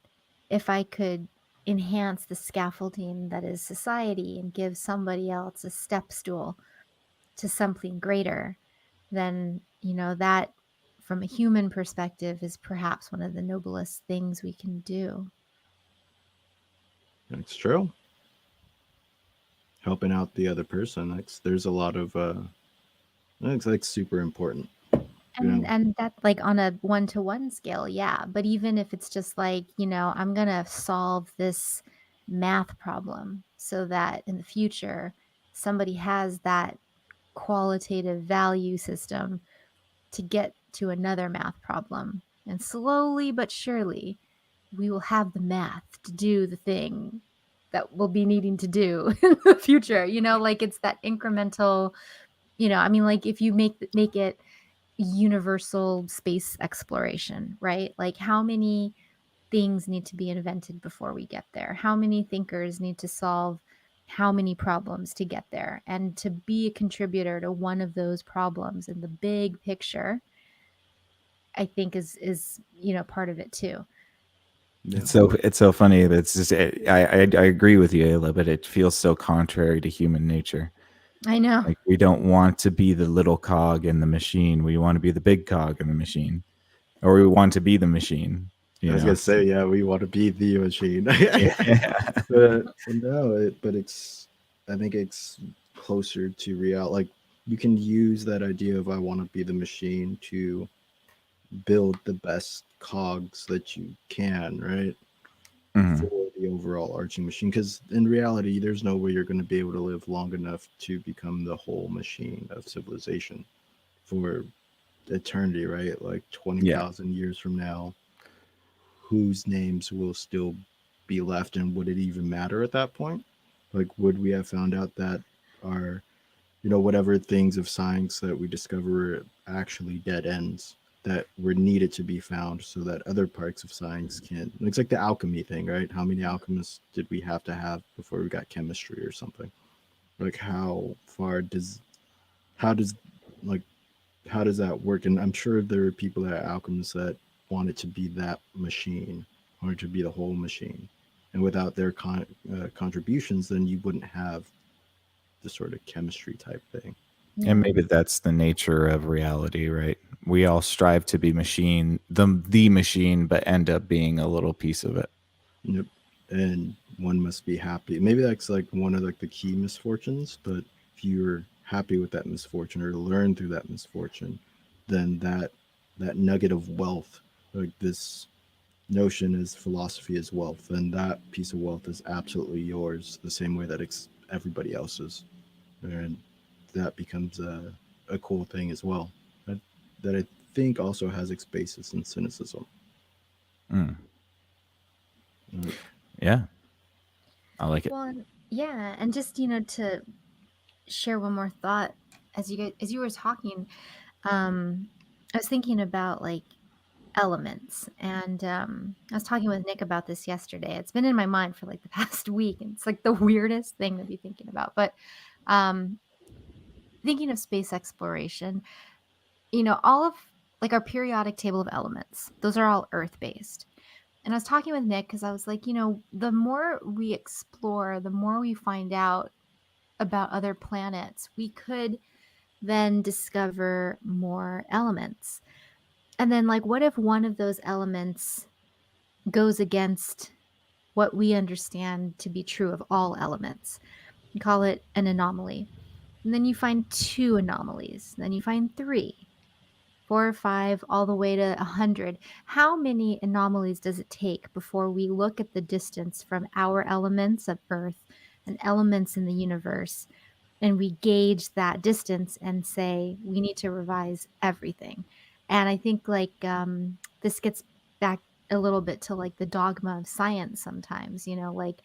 if I could enhance the scaffolding that is society and give somebody else a step stool to something greater, then, that from a human perspective is perhaps one of the noblest things we can do. That's true. Helping out the other person. There's a lot of that's like super important. You know, And that's like on a one-to-one scale, yeah. But even if it's just like, I'm gonna solve this math problem so that in the future somebody has that qualitative value system to get to another math problem. And slowly but surely, we will have the math to do the thing that we'll be needing to do in the future. Like it's that incremental, I mean, like if you make it universal space exploration, right? Like how many things need to be invented before we get there? How many thinkers need to solve how many problems to get there? And to be a contributor to one of those problems in the big picture, I think is part of it too. yeah. It's so funny. That's just I agree with you, Ayla, but it feels so contrary to human nature. I know. Like we don't want to be the little cog in the machine. We want to be the big cog in the machine, or we want to be the machine. I You was know? gonna say, yeah, we want to be the machine. Yeah. But no, but I think it's closer to real. Like you can use that idea of I want to be the machine to build the best cogs that you can, right? Mhm. For the overall arching machine. Because in reality, there's no way you're going to be able to live long enough to become the whole machine of civilization for eternity, right? Like Yeah. 20,000 years from now, whose names will still be left, and would it even matter at that point? Like, would we have found out that our, whatever things of science that we discover are actually dead ends that were needed to be found so that other parts of science can, it's like the alchemy thing, right? How many alchemists did we have to have before we got chemistry or something? Like, how does, like, how does that work? And I'm sure there are people that are alchemists that want it to be that machine, or to be the whole machine. And without their contributions, then you wouldn't have the sort of chemistry type thing. And Yeah. maybe that's the nature of reality, right? We all strive to be the machine, but end up being a little piece of it. Yep. And one must be happy. Maybe that's like one of like the key misfortunes, but if you're happy with that misfortune or learn through that misfortune, then that nugget of wealth, like this notion is philosophy is wealth, and that piece of wealth is absolutely yours, the same way that it's everybody else's, and that becomes a cool thing as well. That, that I think also has its basis in cynicism. Mm. Uh, Yeah, I like it. Well, yeah, and just to share one more thought as you were talking, um, I was thinking about like elements, and I was talking with Nick about this yesterday. It's been in my mind for like the past week, and it's like the weirdest thing to be thinking about. But um, thinking of space exploration, all of like our periodic table of elements, those are all Earth based. And I was talking with Nick because I was like, the more we explore, the more we find out about other planets, we could then discover more elements. And then, like, what if one of those elements goes against what we understand to be true of all elements? You call it an anomaly. And then you find two anomalies. Then you find three, four or five, all the way to 100. How many anomalies does it take before we look at the distance from our elements of Earth and elements in the universe, and we gauge that distance and say we need to revise everything? And I think like this gets back a little bit to like the dogma of science sometimes, like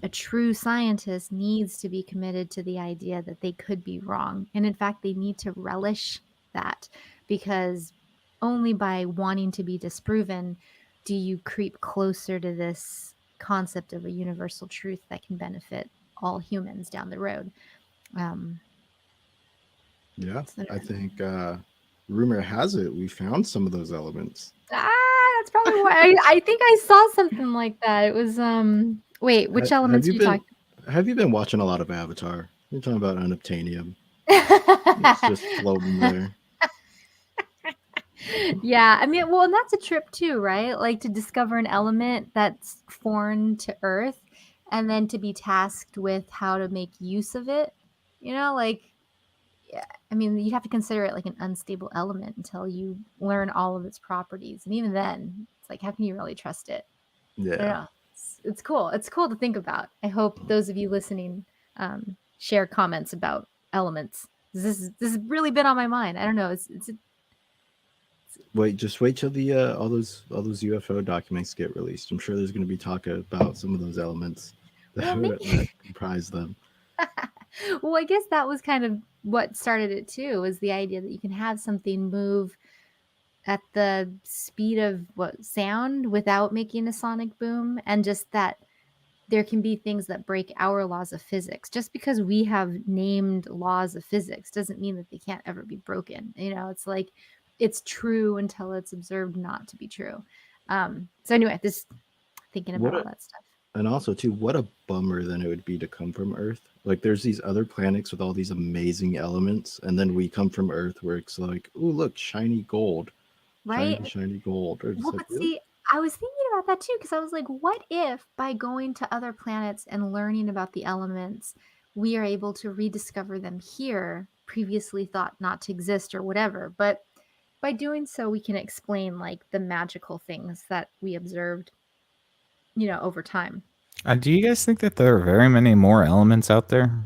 a true scientist needs to be committed to the idea that they could be wrong. And in fact, they need to relish that, because only by wanting to be disproven do you creep closer to this concept of a universal truth that can benefit all humans down the road. Um, Yeah, so- I think rumor has it we found some of those elements. that's probably why I think I saw something like that. It was wait, which Have elements are you you been talking? have you been watching a lot of Avatar? You're talking about unobtainium. It's just floating there. Yeah, I mean, well, and that's a trip too, right? Like to discover an element that's foreign to Earth and then to be tasked with how to make use of it. Like, yeah, I mean, you'd have to consider it like an unstable element until you learn all of its properties. And even then, it's like, how can you really trust it? I don't Yeah. know. It's cool. It's cool to think about. I hope those of you listening share comments about elements. This has really been on my mind. I don't know. Just wait till the all those UFO documents get released. I'm sure there's going to be talk about some of those elements Well, maybe. that comprise them. Well, I guess that was kind of what started it too, was the idea that you can have something move at the speed of sound without making a sonic boom, and just that there can be things that break our laws of physics. Just because we have named laws of physics doesn't mean that they can't ever be broken. It's like it's true until it's observed not to be true. So anyway, just thinking about all that stuff. And also too, what a bummer then it would be to come from Earth. Like there's these other planets with all these amazing elements, and then we come from Earth where it's like, oh look, shiny gold. Right? Shiny gold. Or Well, like, but see, I was thinking about that too, because I was like, what if by going to other planets and learning about the elements, we are able to rediscover them here, previously thought not to exist or whatever. But by doing so, we can explain like the magical things that we observed, over time. Do you guys think that there are very many more elements out there?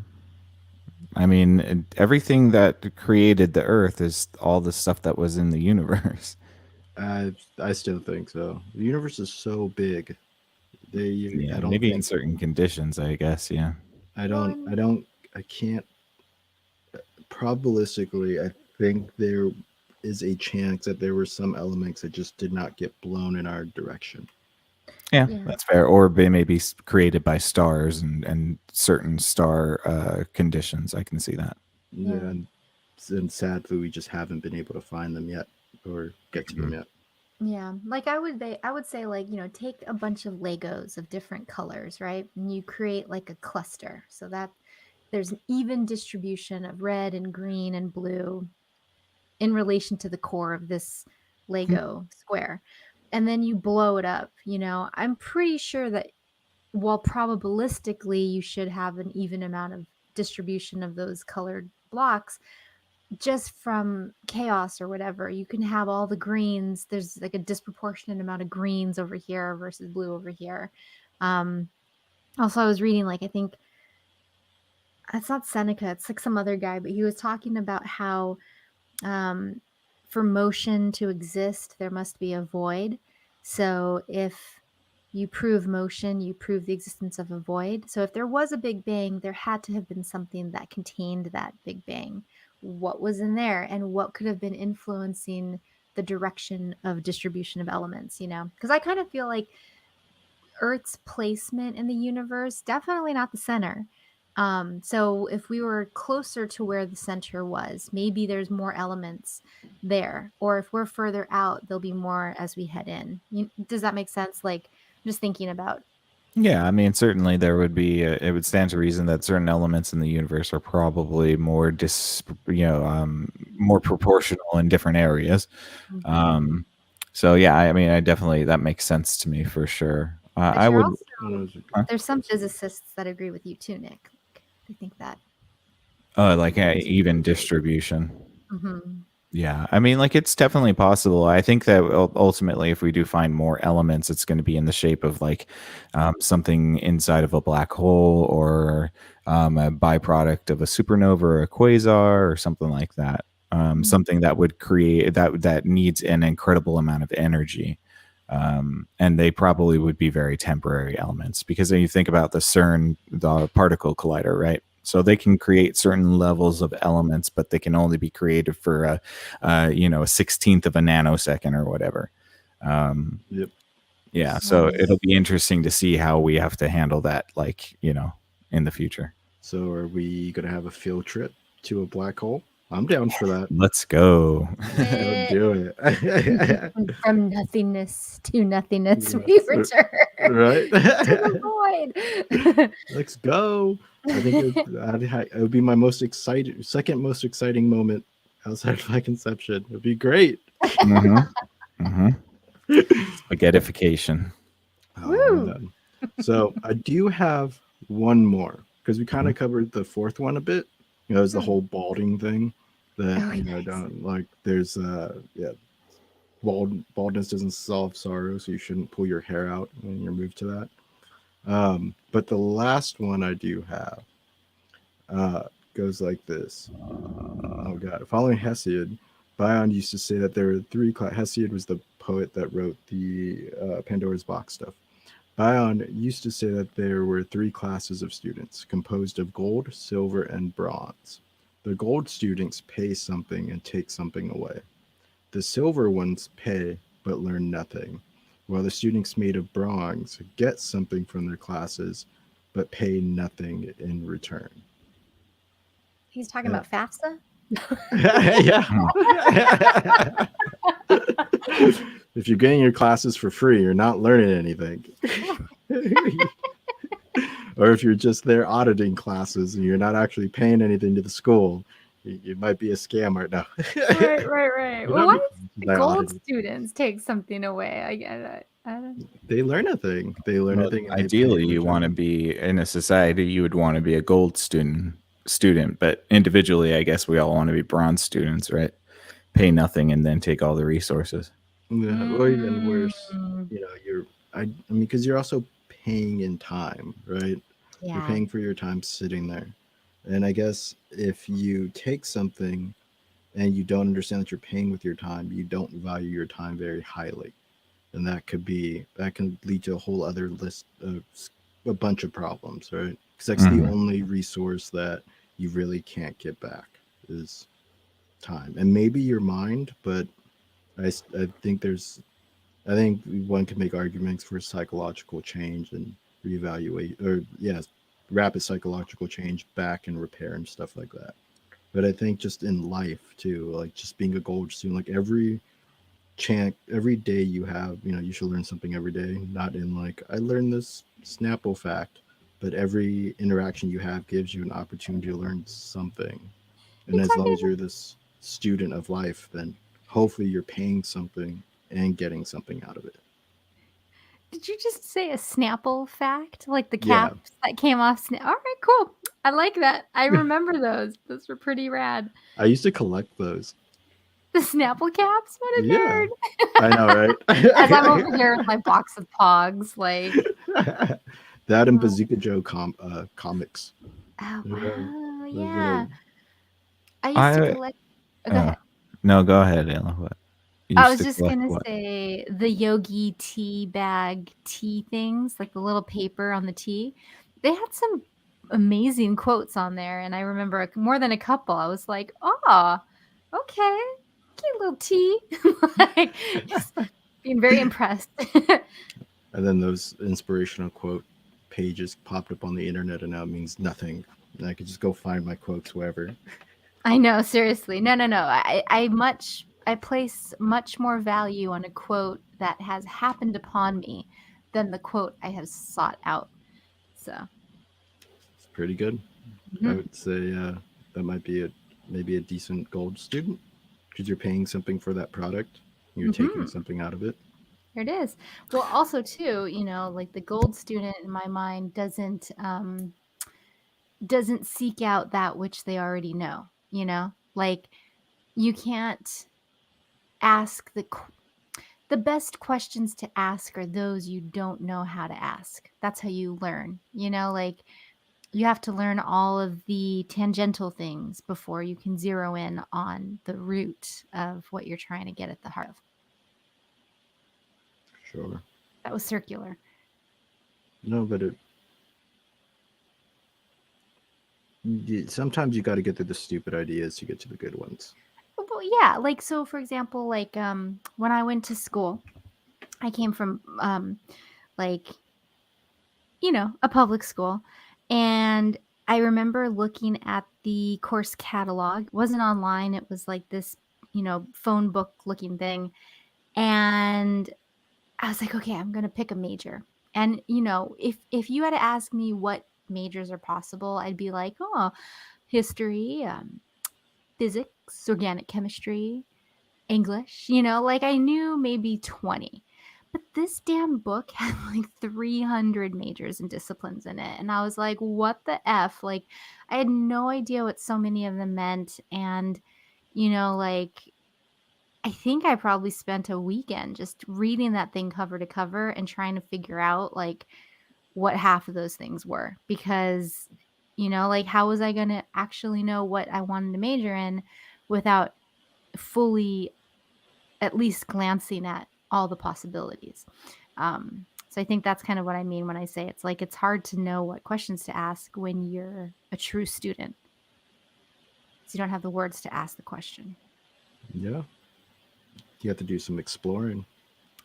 I mean, everything that created the Earth is all the stuff that was in the universe. I still think so. The universe is so big. Yeah, I don't maybe in think certain conditions, I guess. Yeah. I can't probabilistically, I think there is a chance that there were some elements that just did not get blown in our direction. Yeah, that's fair. Or they may be created by stars and certain star conditions. I can see that. Yeah, and sadly, we just haven't been able to find them yet or get to them yet. Yeah, like I would say like, take a bunch of Legos of different colors, right? And you create like a cluster so that there's an even distribution of red and green and blue in relation to the core of this Lego square. And then you blow it up, I'm pretty sure that while probabilistically you should have an even amount of distribution of those colored blocks, just from chaos or whatever, you can have all the greens. There's like a disproportionate amount of greens over here versus blue over here. Also, I was reading, like, I think it's not Seneca, it's like some other guy, but he was talking about how for motion to exist, there must be a void. So if you prove motion, you prove the existence of a void. So if there was a Big Bang, there had to have been something that contained that Big Bang. What was in there, and what could have been influencing the direction of distribution of elements, Because I kind of feel like Earth's placement in the universe, definitely not the center. So if we were closer to where the center was, maybe there's more elements there. Or if we're further out, there'll be more as we head in. Does that make sense? Like, I'm just thinking about. Yeah, I mean, certainly there would be. It would stand to reason that certain elements in the universe are probably more more proportional in different areas. Mm-hmm. So yeah, I mean, I definitely, that makes sense to me for sure. But I would. also, there's some physicists that agree with you too, Nick. I think that. Like even distribution. Mm-hmm. Yeah, I mean, like it's definitely possible. I think that ultimately, if we do find more elements, it's going to be in the shape of like something inside of a black hole, or a byproduct of a supernova or a quasar or something like that. something that would create that needs an incredible amount of energy. And they probably would be very temporary elements, because then you think about the CERN, the particle collider, right? So they can create certain levels of elements, but they can only be created for a 1/16 of a nanosecond or whatever. Yep. Yeah, so it'll be interesting to see how we have to handle that, like, in the future. So are we gonna have a field trip to a black hole? I'm down for that. Let's go. Let's do it. From nothingness to nothingness, Yeah. we return Right? to the void. Let's go. I think it would be my second most exciting moment outside of my conception. It'd be great. Spaghettification. Woo. Man. So I do have one more, because we kind of covered the fourth one a bit. It's the whole balding thing that nice. don't like. There's baldness doesn't solve sorrow, so you shouldn't pull your hair out when you're moved to that. But the last one I do have goes like this. Oh god! Following Hesiod, Bion used to say that there were three Hesiod was the poet that wrote the Pandora's Box stuff. Bion used to say that there were three classes of students, composed of gold, silver, and bronze. The gold students pay something and take something away. The silver ones pay but learn nothing, while the students made of bronze get something from their classes but pay nothing in return. He's talking about FAFSA? Yeah. If you're getting your classes for free, you're not learning anything. Or if you're just there auditing classes and you're not actually paying anything to the school, you might be a scammer. No. Right. Well, why does the gold students take something away? I get it. They learn a thing. They learn a thing. Ideally, you want to be in a society. You would want to be a gold student, but individually, I guess we all want to be bronze students, right? Pay nothing and then take all the resources. Yeah, or even worse, I mean, because you're also paying in time, right? Yeah. You're paying for your time sitting there. And I guess if you take something and you don't understand that you're paying with your time, you don't value your time very highly. And that can lead to a whole other list of a bunch of problems, right? Because that's the only resource that you really can't get back is time. And maybe your mind, but I think one can make arguments for psychological change and reevaluate, or rapid psychological change back and repair and stuff like that. But I think just in life too, like just being a gold student, like every day you have, you should learn something every day. Not in like I learned this Snapple fact, but every interaction you have gives you an opportunity to learn something. And as long as you're this student of life, then hopefully you're paying something and getting something out of it. Did you just say a Snapple fact? Like the caps that came off? All right, cool. I like that. I remember those. Those were pretty rad. I used to collect those. The Snapple caps? What a nerd. I know, right? As I'm over here with my box of Pogs, like. That and Bazooka Joe comics. Oh, wow. Yeah. I used to collect. Go ahead. No, go ahead, Ayla. What? I was just going to say the Yogi tea bag tea things, like the little paper on the tea. They had some amazing quotes on there. And I remember more than a couple. I was like, oh, okay. Cute little tea. Like, just being very impressed. And then those inspirational quote pages popped up on the internet, and now it means nothing. And I could just go find my quotes wherever. I know, seriously. No. I place much more value on a quote that has happened upon me than the quote I have sought out. So it's pretty good. I would say that might be maybe a decent gold student, because you're paying something for that product. You're taking something out of it. Here it is. Well, also too, like the gold student in my mind doesn't seek out that which they already know. Like you can't ask the best questions to ask are those you don't know how to ask. That's how you learn. Like you have to learn all of the tangential things before you can zero in on the root of what you're trying to get at the heart of. Sure. That was circular. No, but sometimes you got to get to the stupid ideas to get to the good ones. Well, yeah, like, so for example, like when I went to school, I came from like, you know, a public school, and I remember looking at the course catalog. It wasn't online, it was like this, you know, phone book looking thing, and I was like, okay, I'm going to pick a major. And you know, if you had to ask me what majors are possible, I'd be like, oh, history, physics, organic chemistry, English, you know, like I knew maybe 20. But this damn book had like 300 majors and disciplines in it. And I was like, what the F? Like, I had no idea what so many of them meant. And, you know, like, I think I probably spent a weekend just reading that thing cover to cover and trying to figure out like what half of those things were. Because, you know, like, how was I going to actually know what I wanted to major in without fully at least glancing at all the possibilities. So I think that's kind of what I mean when I say it's like it's hard to know what questions to ask when you're a true student. So you don't have the words to ask the question. Yeah. You have to do some exploring.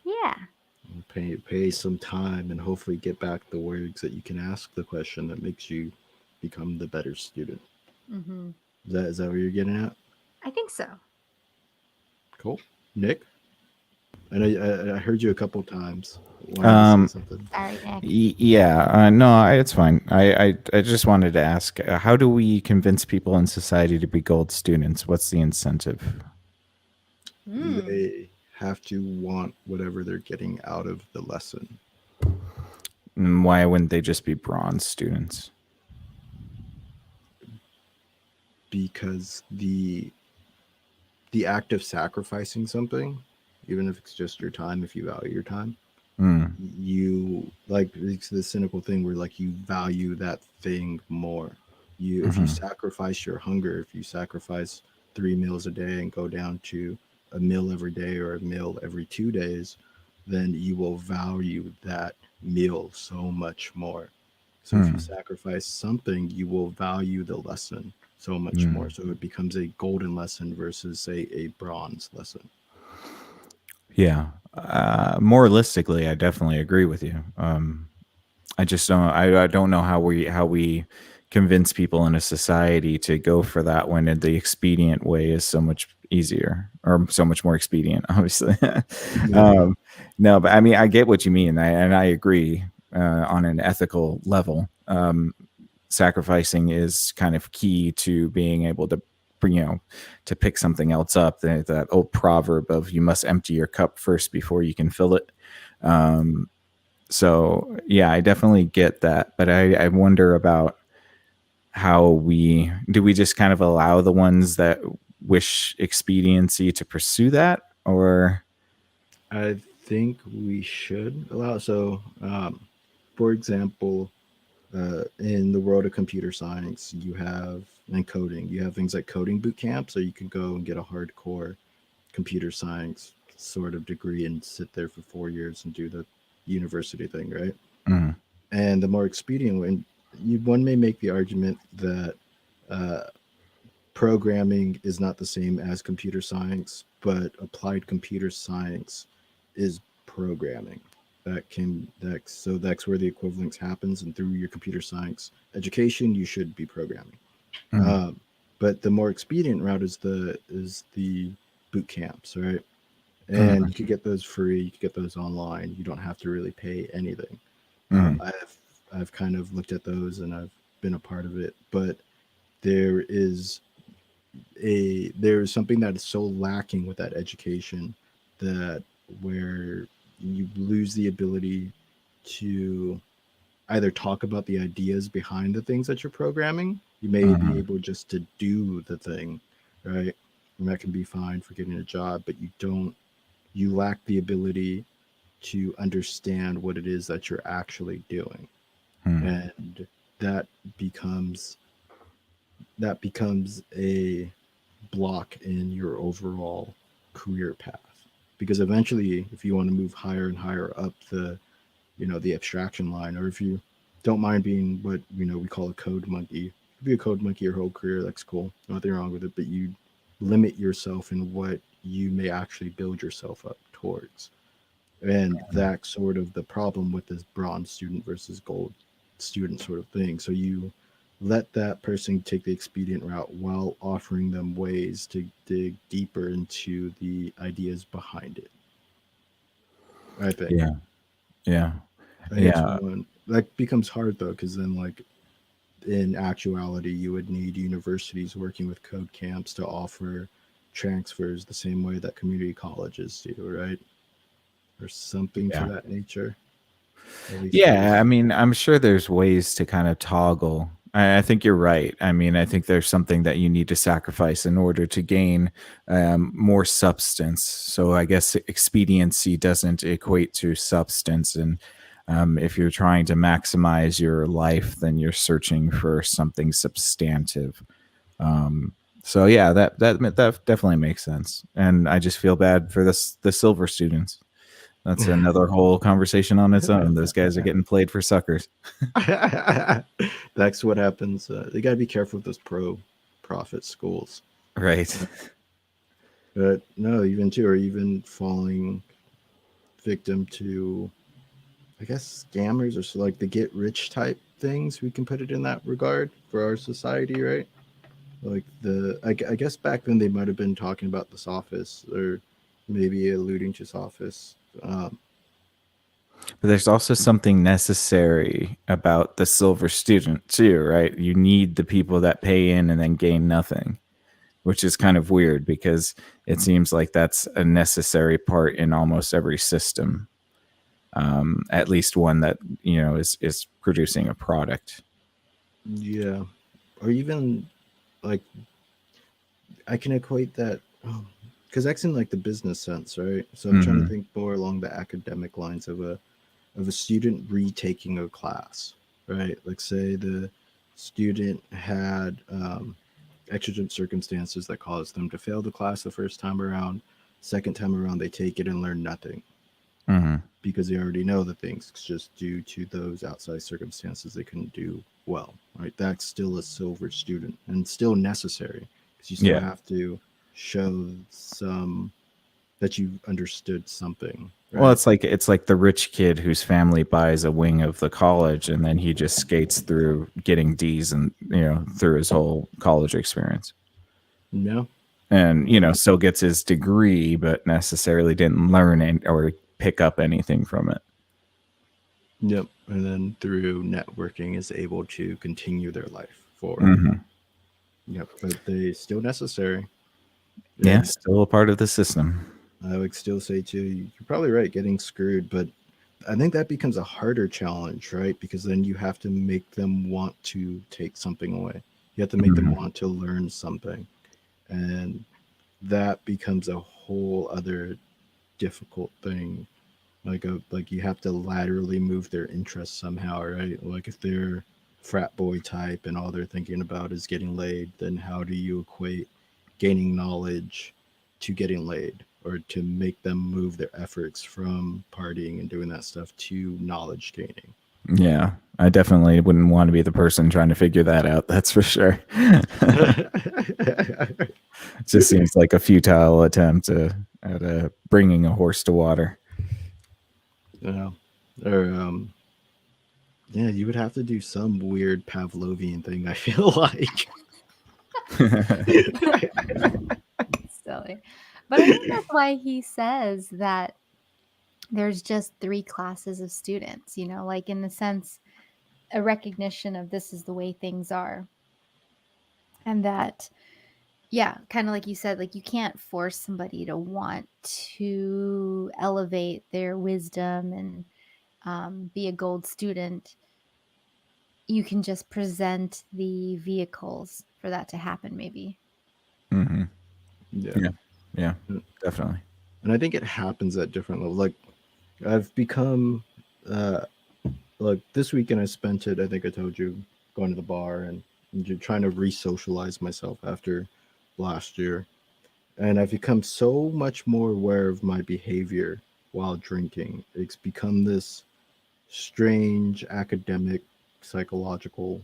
Yeah. Pay some time and hopefully get back the words that you can ask the question that makes you become the better student. Mm-hmm. Is that what you're getting at? I think so. Cool. Nick? And I heard you a couple times. Wanted to say something. Sorry, Nick. Yeah, no, it's fine. I just wanted to ask, how do we convince people in society to be gold students? What's the incentive? They have to want whatever they're getting out of the lesson. And why wouldn't they just be bronze students? Because the act of sacrificing something, even if it's just your time, if you value your time, you like, it's the cynical thing where like you value that thing more. If you sacrifice your hunger, if you sacrifice 3 meals a day and go down to a meal every day or a meal every 2 days, then you will value that meal so much more. So if you sacrifice something, you will value the lesson so much more. So it becomes a golden lesson versus, say, a bronze lesson. Yeah. Moralistically, I definitely agree with you. I just don't. I don't know how we convince people in a society to go for that when the expedient way is so much easier or so much more expedient. Obviously, no. But I mean, I get what you mean, and I agree on an ethical level. Sacrificing is kind of key to being able to, to pick something else up. That old proverb of "you must empty your cup first before you can fill it." So yeah, I definitely get that, but I wonder about how we just kind of allow the ones that wish expediency to pursue that, or I think we should allow. So, for example, in the world of computer science, and coding, you have things like coding boot camps, so you can go and get a hardcore computer science sort of degree and sit there for 4 years and do the university thing, right? And the more expedient way, one may make the argument that programming is not the same as computer science, but applied computer science is programming. So that's where the equivalence happens, and through your computer science education, you should be programming. But the more expedient route is the boot camps, right? And you could get those free. You could get those online. You don't have to really pay anything. I've kind of looked at those and I've been a part of it, but there's something that is so lacking with that education, that where you lose the ability to either talk about the ideas behind the things that you're programming. You may be able just to do the thing, right? And that can be fine for getting a job, but you lack the ability to understand what it is that you're actually doing. And that becomes a block in your overall career path. Because eventually, if you want to move higher and higher up the abstraction line, or if you don't mind being what we call a code monkey, be a code monkey your whole career, that's cool, nothing wrong with it, but you limit yourself in what you may actually build yourself up towards. And that's sort of the problem with this bronze student versus gold student sort of thing. So you let that person take the expedient route while offering them ways to dig deeper into the ideas behind it, I think. Yeah. Yeah. I think it's Yeah. one that becomes hard though, because then like in actuality, you would need universities working with code camps to offer transfers the same way that community colleges do, right? Or something to Yeah. that nature. At least Yeah, I mean, I'm sure there's ways to kind of toggle. I think you're right. I mean, I think there's something that you need to sacrifice in order to gain more substance. So I guess expediency doesn't equate to substance. And if you're trying to maximize your life, then you're searching for something substantive. So yeah, that definitely makes sense. And I just feel bad for the silver students. That's another whole conversation on its own. Those guys are getting played for suckers. that's what happens. They got to be careful with those profit schools. Right. But no, even too, or even falling victim to, I guess, scammers or so, like the get rich type things. We can put it in that regard for our society, right? Like I guess back then they might have been talking about the Sophist, or maybe alluding to Sophist. But there's also something necessary about the silver student too, right? You need the people that pay in and then gain nothing, which is kind of weird because it seems like that's a necessary part in almost every system. At least one that is producing a product. Yeah, or even like I can equate that because that's in like the business sense, right? So I'm trying to think more along the academic lines of a student retaking a class, right? Like say the student had exigent circumstances that caused them to fail the class the first time around. Second time around, they take it and learn nothing because they already know the things. It's just due to those outside circumstances they couldn't do well, right? That's still a silver student and still necessary because you still have to show some that you understood something. Right? Well, it's like the rich kid whose family buys a wing of the college and then he just skates through getting D's and through his whole college experience. No. And still gets his degree, but necessarily didn't learn or pick up anything from it. Yep. And then through networking is able to continue their life forward. Yep. But they still necessary. Yeah, still a part of the system. I would still say too, you're probably right, getting screwed, but I think that becomes a harder challenge, right? Because then you have to make them want to take something away. You have to make them want to learn something. And that becomes a whole other difficult thing. Like you have to laterally move their interest somehow, right? Like if they're frat boy type and all they're thinking about is getting laid, then how do you equate gaining knowledge to getting laid, or to make them move their efforts from partying and doing that stuff to knowledge gaining? Yeah, I definitely wouldn't want to be the person trying to figure that out. That's for sure. It just seems like a futile attempt at bringing a horse to water. Or yeah, you would have to do some weird Pavlovian thing, I feel like. Silly. But I think that's why he says that there's just 3 classes of students, like in the sense, a recognition of this is the way things are. And that, yeah, kind of like you said, like you can't force somebody to want to elevate their wisdom and be a gold student. You can just present the vehicles for that to happen, maybe. Yeah, definitely. And I think it happens at different levels. Like I've become like this weekend I spent it, I think I told you, going to the bar and trying to re-socialize myself after last year. And I've become so much more aware of my behavior while drinking. It's become this strange academic psychological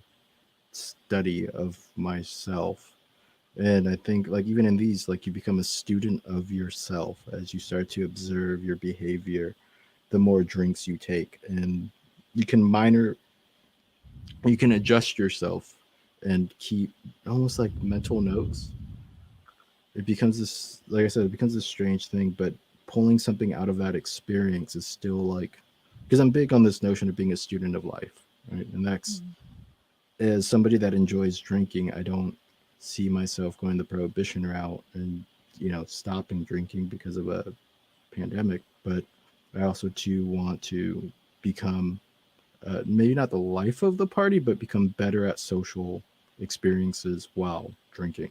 study of myself. And I think like even in these, like you become a student of yourself as you start to observe your behavior, the more drinks you take. And you can minor you can adjust yourself and keep almost like mental notes. It becomes this, like I said, it becomes this strange thing, but pulling something out of that experience is still like, because I'm big on this notion of being a student of life, right? And that's, Mm. as somebody that enjoys drinking, I don't see myself going the prohibition route and, stopping drinking because of a pandemic, but I also too want to become maybe not the life of the party, but become better at social experiences while drinking.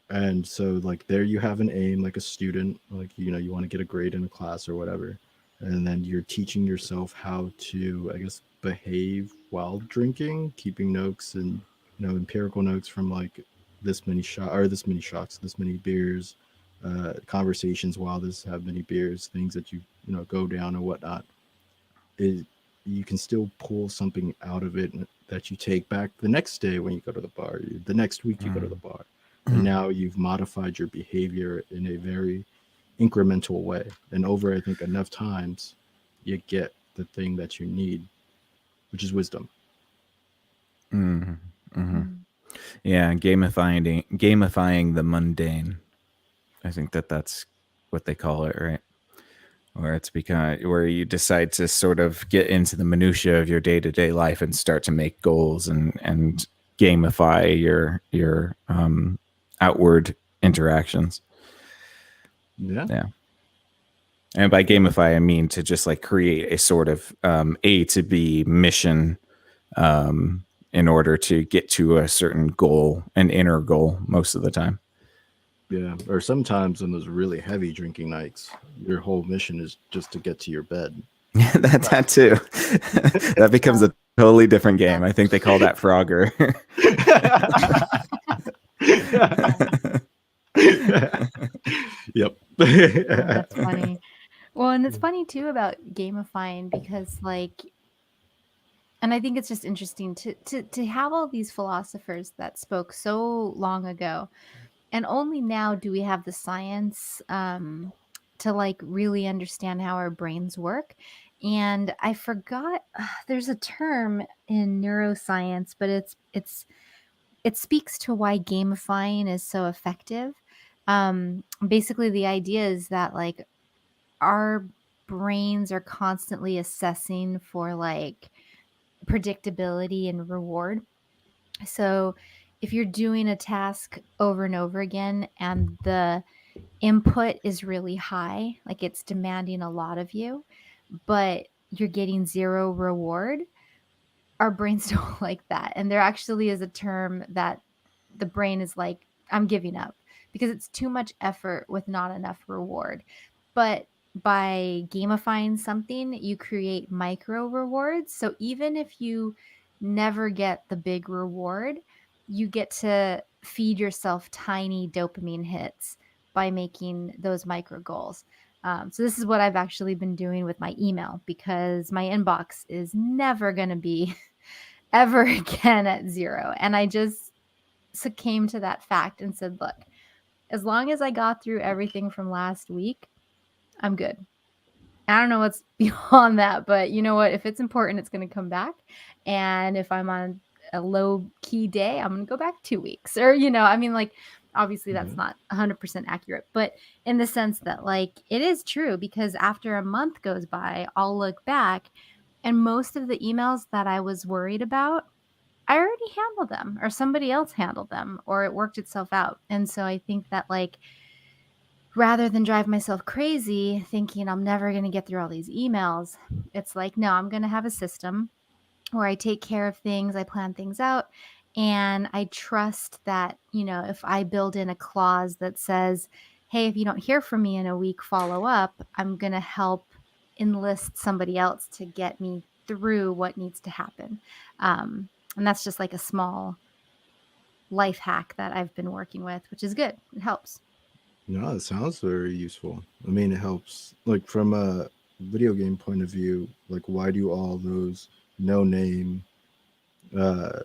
And so, like, there you have an aim, like a student, like, you want to get a grade in a class or whatever. And then you're teaching yourself how to, I guess, behave while drinking, keeping notes and, empirical notes from like this many shot or this many shots, this many beers, conversations while this have many beers, things that you go down and whatnot. It, you can still pull something out of it that you take back the next day when you go to the bar, the next week you go to the Mm. bar, and now you've modified your behavior in a very incremental way. And over, I think, enough times, you get the thing that you need, which is wisdom. Mm. Mhm. Mm. Yeah, gamifying the mundane. I think that's what they call it, right? Where it's become where you decide to sort of get into the minutia of your day to day life and start to make goals and gamify your outward interactions. Yeah. Yeah. And by gamify, I mean to just like create a sort of A to B mission in order to get to a certain goal, an inner goal, most of the time. Yeah. Or sometimes on those really heavy drinking nights, your whole mission is just to get to your bed. that too. That becomes a totally different game. I think they call that Frogger. Yep. Oh, that's funny. Well, and it's funny too about gamifying because like, and I think it's just interesting to have all these philosophers that spoke so long ago, and only now do we have the science to like really understand how our brains work. And I forgot there's a term in neuroscience, but it speaks to why gamifying is so effective. Basically, the idea is that like our brains are constantly assessing for like predictability and reward. So if you're doing a task over and over again and the input is really high, like it's demanding a lot of you, but you're getting zero reward, our brains don't like that. And there actually is a term that the brain is like, I'm giving up because it's too much effort with not enough reward. But by gamifying something, you create micro rewards. So even if you never get the big reward, you get to feed yourself tiny dopamine hits by making those micro goals. So this is what I've actually been doing with my email because my inbox is never going to be ever again at zero. And I just came to that fact and said, look, as long as I got through everything from last week, I'm good. I don't know what's beyond that, but you know what? If it's important, it's going to come back. And if I'm on a low key day, I'm going to go back 2 weeks. Or, I mean, like, obviously that's not 100% accurate, but in the sense that, like, it is true because after a month goes by, I'll look back and most of the emails that I was worried about, I already handled them or somebody else handled them or it worked itself out. And so I think that, like, rather than drive myself crazy thinking I'm never going to get through all these emails, it's like, no, I'm going to have a system where I take care of things, I plan things out, and I trust that, if I build in a clause that says, hey, if you don't hear from me in a week, follow up, I'm going to help enlist somebody else to get me through what needs to happen. And that's just like a small life hack that I've been working with, which is good. It helps. No, it sounds very useful. I mean, it helps. Like from a video game point of view, like why do all those no name uh,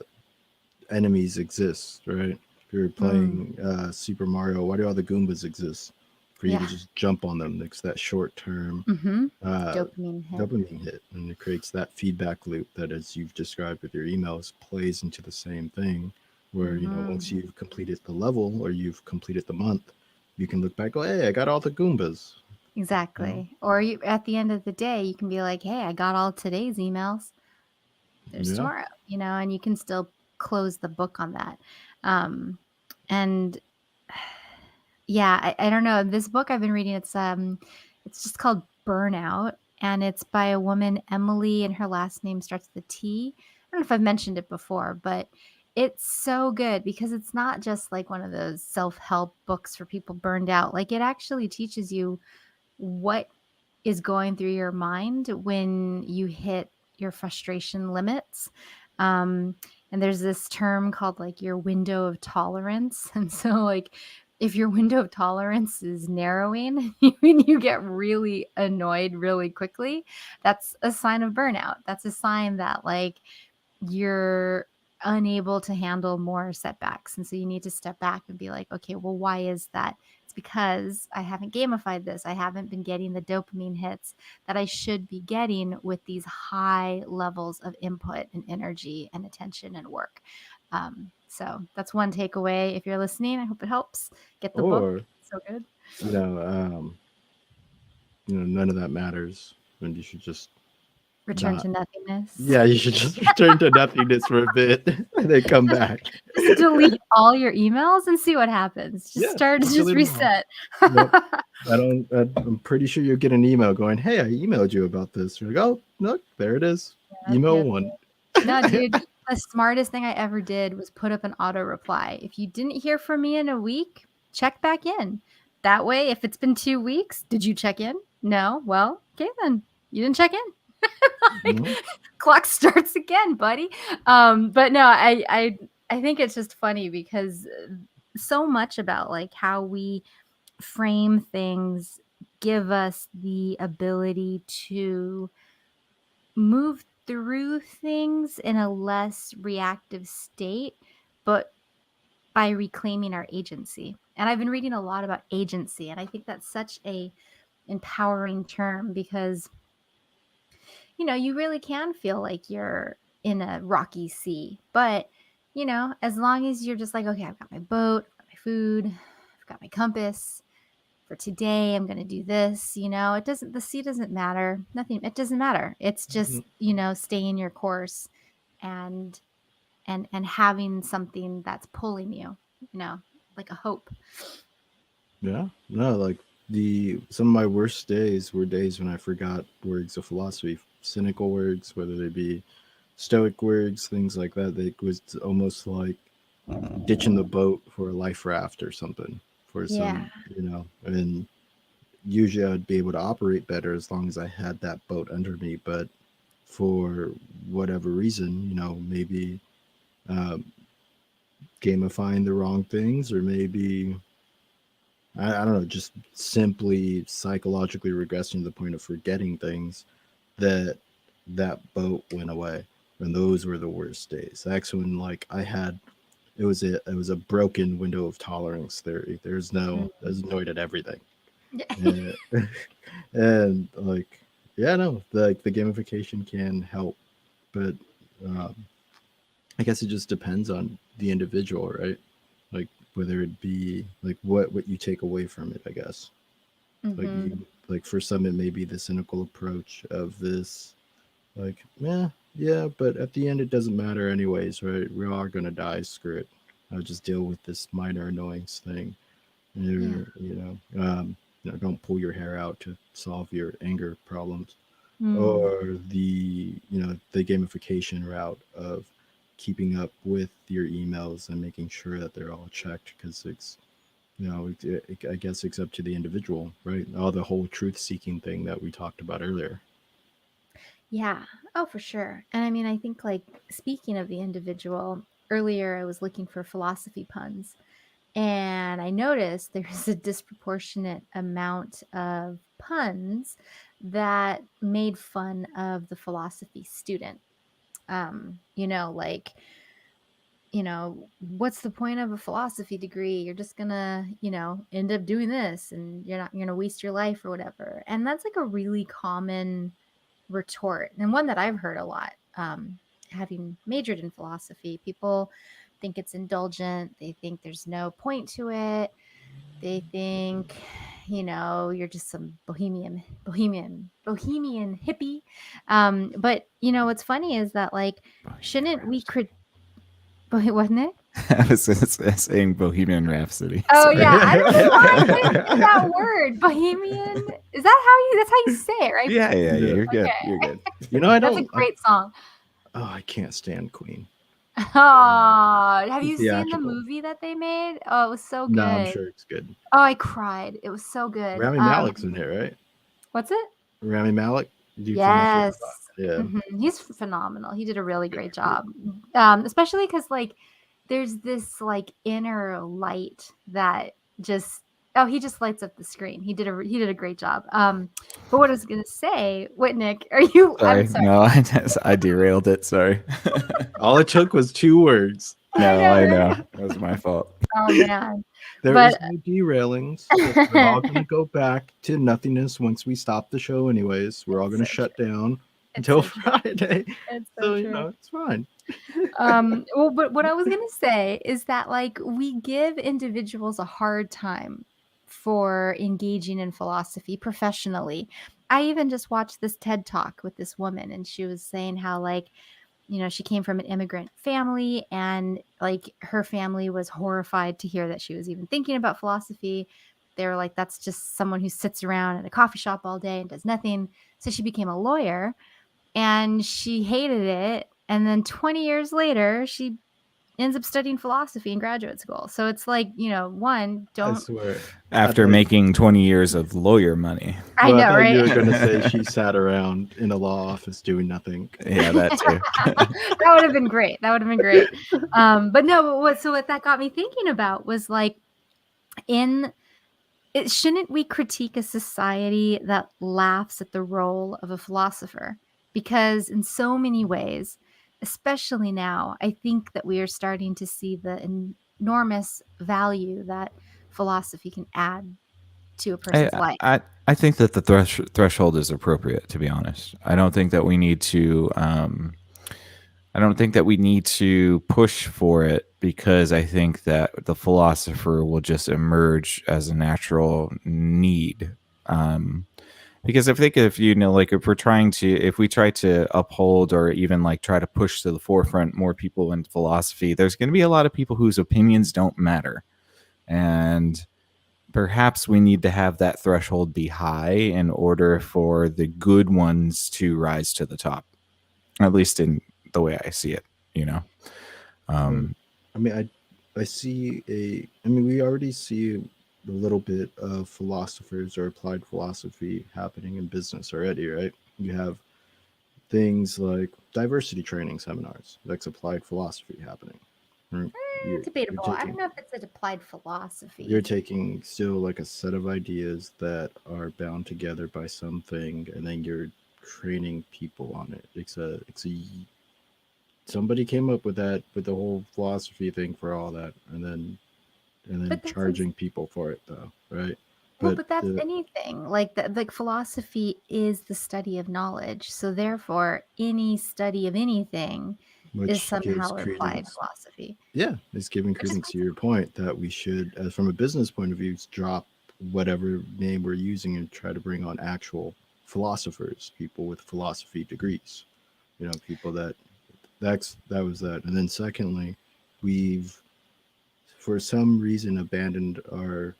enemies exist, right? If you're playing Super Mario, why do all the Goombas exist? For you to Yeah. just jump on them. It's that short term Mm-hmm. uh, Dopamine hit. dopamine hit, and it creates that feedback loop that, as you've described with your emails, plays into the same thing. Where once Mm-hmm. you've completed the level or you've completed the month, you can look back, go, hey, I got all the Goombas. Exactly. Or you, at the end of the day, you can be like, hey, I got all today's emails. There's Yeah. tomorrow, and you can still close the book on that. And yeah, I don't know. This book I've been reading, it's just called Burnout, and it's by a woman, Emily, and her last name starts with a T. I don't know if I've mentioned it before, but it's so good because it's not just like one of those self-help books for people burned out. Like it actually teaches you what is going through your mind when you hit your frustration limits. And there's this term called like your window of tolerance. And so, like, if your window of tolerance is narrowing, when you get really annoyed really quickly, that's a sign of burnout. That's a sign that, like, you're unable to handle more setbacks. And so you need to step back and be like, okay, well, why is that? It's because I haven't gamified this. I haven't been getting the dopamine hits that I should be getting with these high levels of input and energy and attention and work. So that's one takeaway. If you're listening, I hope it helps. Get the book. Or It's so good. you know, um, none of that matters, and you should just Return not. to nothingness. Yeah, you should just return to nothingness for a bit and then come back. Just delete all your emails and see what happens. Just Yeah, start, just delete 'em all. reset. Yep. I'm pretty sure you'll get an email going, "Hey, I emailed you about this." You're like, "Oh, look, there it is. Yep, Email yep, one." No, dude, the smartest thing I ever did was put up an auto reply. If you didn't hear from me in a week, check back in. That way, if it's been 2 weeks, did you check in? No? Well, okay then. You didn't check in. Like, Mhm. clock starts again, buddy. But no, I think it's just funny because so much about like how we frame things give us the ability to move through things in a less reactive state, but by reclaiming our agency. And I've been reading a lot about agency, and I think that's such a empowering term because you really can feel like you're in a rocky sea. But as long as you're just like, okay, I've got my boat, I've got my food, I've got my compass. For today, I'm going to do this. The sea doesn't matter. Nothing. It doesn't matter. It's just, staying your course and having something that's pulling you, like a hope. Yeah, no, like some of my worst days were days when I forgot words of philosophy, cynical words, whether they be stoic words, things like that. It was almost like ditching the boat for a life raft or something for Yeah. some, and usually I'd be able to operate better as long as I had that boat under me. But for whatever reason, maybe um, gamifying the wrong things, or maybe I don't know, just simply psychologically regressing to the point of forgetting things, that boat went away. And those were the worst days. That's when like it was a broken window of tolerance theory. I was annoyed at everything. And, and like, yeah, no, the gamification can help, but um, I guess it just depends on the individual, right? Like whether it be like what you take away from it, I guess. Like Mhm. like for some it may be the cynical approach of this, like, yeah, but at the end it doesn't matter anyways, right? We are gonna die, screw it. I'll just deal with this minor annoyance thing. Yeah. Don't pull your hair out to solve your anger problems. Mm. Or the gamification route of keeping up with your emails and making sure that they're all checked, because I guess it's up to the individual, right? The whole truth seeking thing that we talked about earlier. Yeah. Oh, for sure. And I mean, I think like speaking of the individual, earlier I was looking for philosophy puns and I noticed there's a disproportionate amount of puns that made fun of the philosophy student. Like, what's the point of a philosophy degree? You're just gonna, end up doing this and you're gonna waste your life or whatever. And that's like a really common retort and one that I've heard a lot. Having majored in philosophy, people think it's indulgent. They think there's no point to it. They think, you're just some bohemian hippie. But what's funny is that like, shouldn't we wasn't it? I was saying Bohemian Rhapsody. Oh Sorry. yeah, I don't know why I couldn't say that word. Bohemian. Is that that's how you say it, right? Yeah. You're good. Okay. You're good. I That's don't. a great song. I can't stand Queen. Oh, have you seen the Theatrical. movie that they made? Oh, it was so good. No, I'm sure it's good. Oh, I cried. It was so good. Rami Malek's in here, right? What's it? Rami Malek. Yes. Yeah. He's phenomenal. He did a really great job. Especially because like there's this like inner light that just he just lights up the screen. He did a great job. But what I was gonna say, Nick, are you? Sorry. I'm sorry. No, I derailed it. Sorry. All it took was 2 words. No, I know. Right? That was my fault. Oh man. There But- is no derailings. We're all going to go back to nothingness once we stop the show anyways. We're all going to shut down until so true. Friday. It's So, true. it's fine. Well, but what I was gonna say is that like we give individuals a hard time for engaging in philosophy professionally. I even just watched this TED talk with this woman, and she was saying how like she came from an immigrant family, and like her family was horrified to hear that she was even thinking about philosophy. They were like, that's just someone who sits around at a coffee shop all day and does nothing. So she became a lawyer, and she hated it. And then 20 years later, she ends up studying philosophy in graduate school. So it's like, I don't. swear. After making 20 years of lawyer money. I know, thought right? you were going to say she sat around in a law office doing nothing. Yeah, that too. That would have been great. But no, what that got me thinking about was like, shouldn't we critique a society that laughs at the role of a philosopher? Because in so many ways, especially now, I think that we are starting to see the enormous value that philosophy can add to a person's life. I think that the threshold is appropriate, to be honest. I don't think that we need to push for it, because I think that the philosopher will just emerge as a natural need. Because if we try to uphold or even like try to push to the forefront more people into philosophy, there's going to be a lot of people whose opinions don't matter. And perhaps we need to have that threshold be high in order for the good ones to rise to the top, at least in the way I see it, I mean, we already see a little bit of philosophers or applied philosophy happening in business already, right? You have things like diversity training seminars. That's applied philosophy happening. Right? Debatable. I don't know if it's an applied philosophy. You're taking still like a set of ideas that are bound together by something, and then you're training people on it. Somebody came up with the whole philosophy thing for all that, and then charging people for it, though, right? But that's anything. Like philosophy is the study of knowledge. So therefore, any study of anything is somehow applied philosophy. Yeah, it's giving credence to your point that we should, from a business point of view, drop whatever name we're using and try to bring on actual philosophers, people with philosophy degrees. People that was that. And then secondly, we've for some reason abandoned our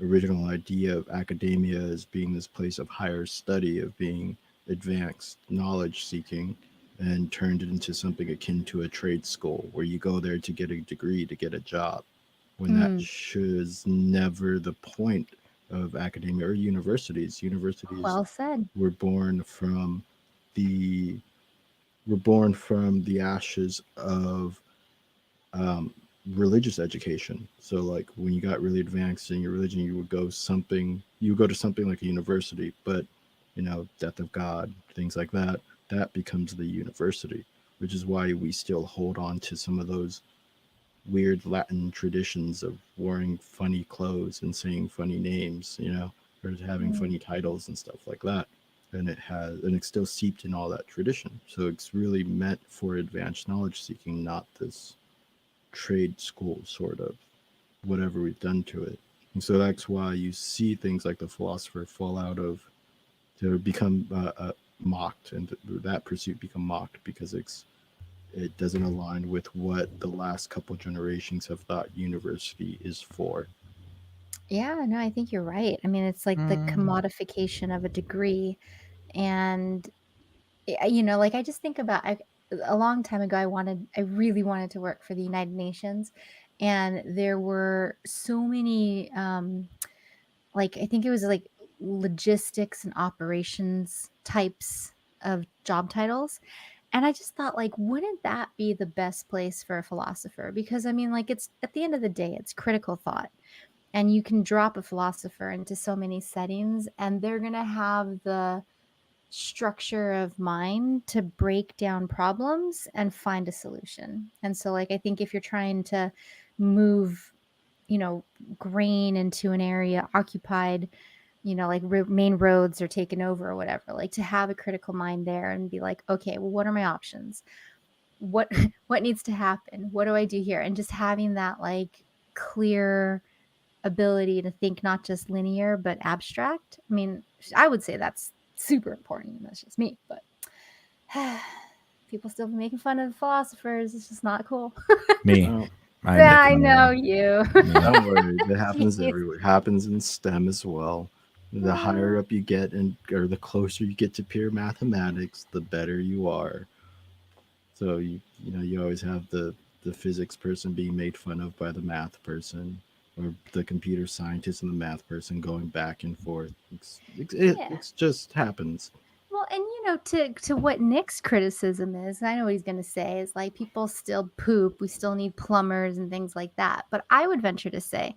original idea of academia as being this place of higher study, of being advanced knowledge seeking, and turned it into something akin to a trade school where you go there to get a degree to get a job, when that is never the point of academia or universities. Universities well said. were born from we're born from the ashes of um, religious education. So like when you got really advanced in your religion, you would go to something like a university, but death of God, things like that, that becomes the university, which is why we still hold on to some of those weird Latin traditions of wearing funny clothes and saying funny names, or having Mm. funny titles and stuff like that. And it's still seeped in all that tradition. So it's really meant for advanced knowledge seeking, not this trade school sort of whatever we've done to it. And so that's why you see things like the philosopher fall out of to become mocked, and that pursuit become mocked because it doesn't align with what the last couple generations have thought university is for. Yeah, no, I think you're right. I mean, it's like the commodification of a degree. And, like I just think about a long time ago, I really wanted to work for the United Nations. And there were so many, like, I think it was like logistics and operations types of job titles. And I just thought, like, wouldn't that be the best place for a philosopher? Because I mean, like, it's at the end of the day, it's critical thought. And you can drop a philosopher into so many settings, and they're going to have the structure of mind to break down problems and find a solution. And so, like, I think if you're trying to move, grain into an area occupied, like main roads are taken over or whatever, like to have a critical mind there and be like, okay, well, what are my options? What what needs to happen? What do I do here? And just having that like clear ability to think not just linear but abstract. I mean, I would say that's super important, and that's just me, but people still be making fun of philosophers. It's just not cool. Me. Oh, I Yeah, make I fun of know them. you. Yeah. don't worry, it happens Jeez. everywhere. It happens in STEM as well. The higher up you get, or the closer you get to pure mathematics, the better you are. So you always have the physics person being made fun of by the math person, or the computer scientist and the math person going back and forth. Yeah. It's just happens. Well, and to what Nick's criticism is, I know what he's going to say is like people still poop. We still need plumbers and things like that. But I would venture to say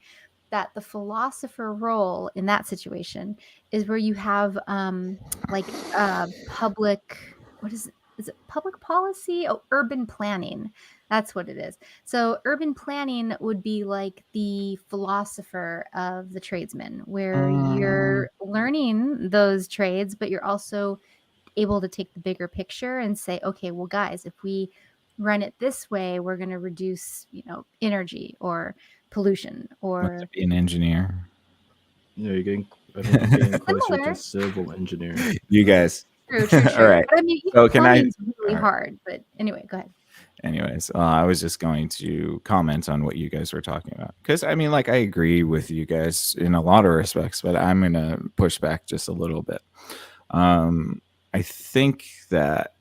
that the philosopher role in that situation is where you have like public, what is it public policy? Oh, urban planning. That's what it is. So urban planning would be like the philosopher of the tradesman, where you're learning those trades, but you're also able to take the bigger picture and say, okay, well, guys, if we run it this way, we're going to reduce, energy or pollution Wants to or be an engineer. You're getting. I think you're getting closer similar. to civil engineering. You guys. True, true, All true. right. But I mean, So even can I? plumbing's really All right. hard. But anyway, go ahead. Anyways, I was just going to comment on what you guys were talking about, because I mean, like, I agree with you guys in a lot of respects, but I'm gonna push back just a little bit. I think that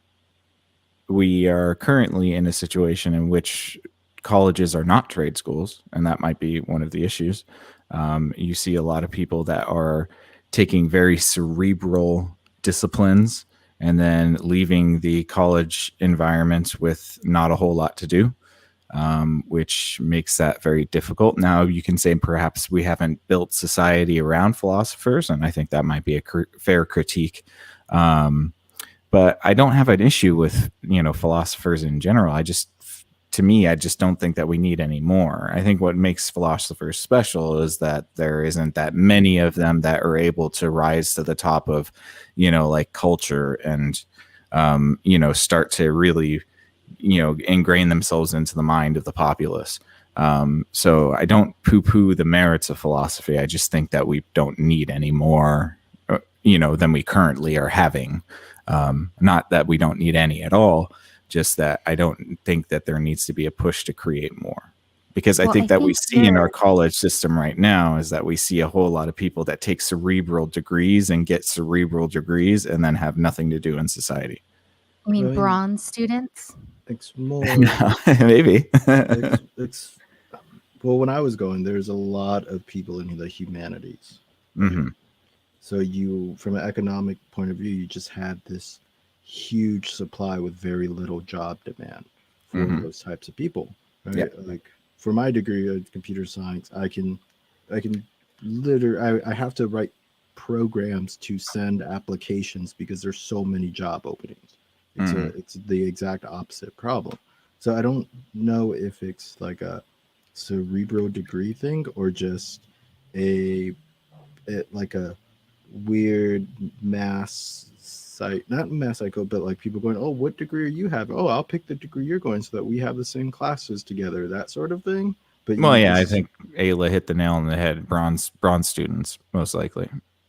we are currently in a situation in which colleges are not trade schools, and that might be one of the issues. You see a lot of people that are taking very cerebral disciplines and then leaving the college environment with not a whole lot to do, which makes that very difficult. Now, you can say perhaps we haven't built society around philosophers, and I think that might be a fair critique. But I don't have an issue with, philosophers in general. To me, I just don't think that we need any more. I think what makes philosophers special is that there isn't that many of them that are able to rise to the top of, like culture and, start to really, ingrain themselves into the mind of the populace. So I don't poo-poo the merits of philosophy. I just think that we don't need any more, than we currently are having. Not that we don't need any at all, just that I don't think that there needs to be a push to create more. Because I Well, think I that we think see in our you're, college system right now is that we see a whole lot of people that take cerebral degrees and get cerebral degrees and then have nothing to do in society. I mean, I mean, bronze students. it's more. Maybe. It's well, when I was going, there's a lot of people in the humanities. Hmm. So from an economic point of view, you just had this huge supply with very little job demand for Mhm. those types of people, right? Yeah. Like for my degree of computer science, I can literally, I have to write programs to send applications because there's so many job openings. Mhm. It's the exact opposite problem. So I don't know if it's like a cerebral degree thing or just a like a weird mass site, not mass cycle, but like people going, oh, what degree are you having? Oh, I'll pick the degree you're going so that we have the same classes together, that sort of thing. But Well, you yeah, I just think Ayla hit the nail on the head. Bronze students, most likely.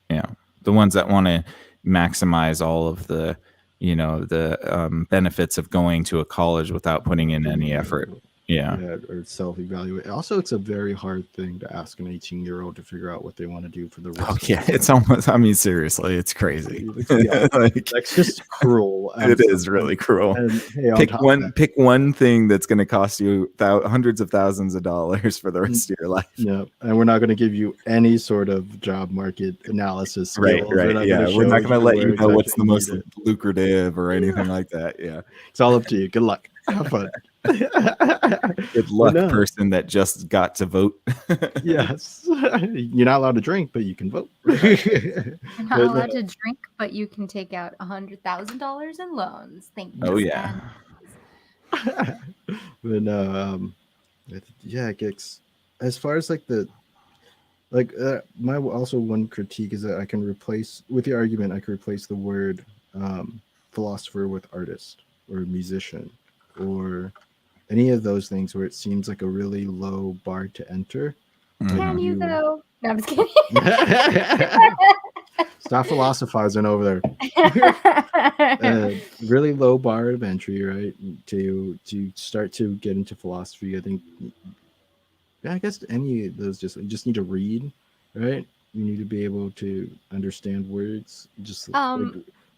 Yeah, the ones that want to maximize all of the, the benefits of going to a college without putting in any effort. Yeah. yeah, or self-evaluate. Also, it's a very hard thing to ask an 18-year-old to figure out what they want to do for the Oh rest of yeah, their it's life. almost. I mean, seriously, it's crazy. Let's be honest. Like, That's just cruel. it is really cruel. And hey, on top of that, Pick one thing that's going to cost you hundreds of thousands of dollars for the rest of your life. yeah, and we're not going to give you any sort of job market analysis skills. Right. Not Yeah, gonna we're not show going to let where you know what's exactly the most need it. lucrative or anything like that. Yeah. It's all up to you. Good luck. Have fun. Good luck, no. person that just got to vote. Yes. You're not allowed to drink, but you can vote. You're not But, allowed to drink, but you can take out $100,000 in loans. Thank you. Oh yeah. but no, yeah, it gets as far as like the my also one critique is that I can replace with the argument I can replace the word philosopher with artist or musician or any of those things where it seems like a really low bar to enter. Can you though? No, I'm just kidding. Stop philosophizing over there. Really low bar of entry, right? To start to get into philosophy, I think. Yeah, I guess any of those you just need to read, right? You need to be able to understand words. Just like,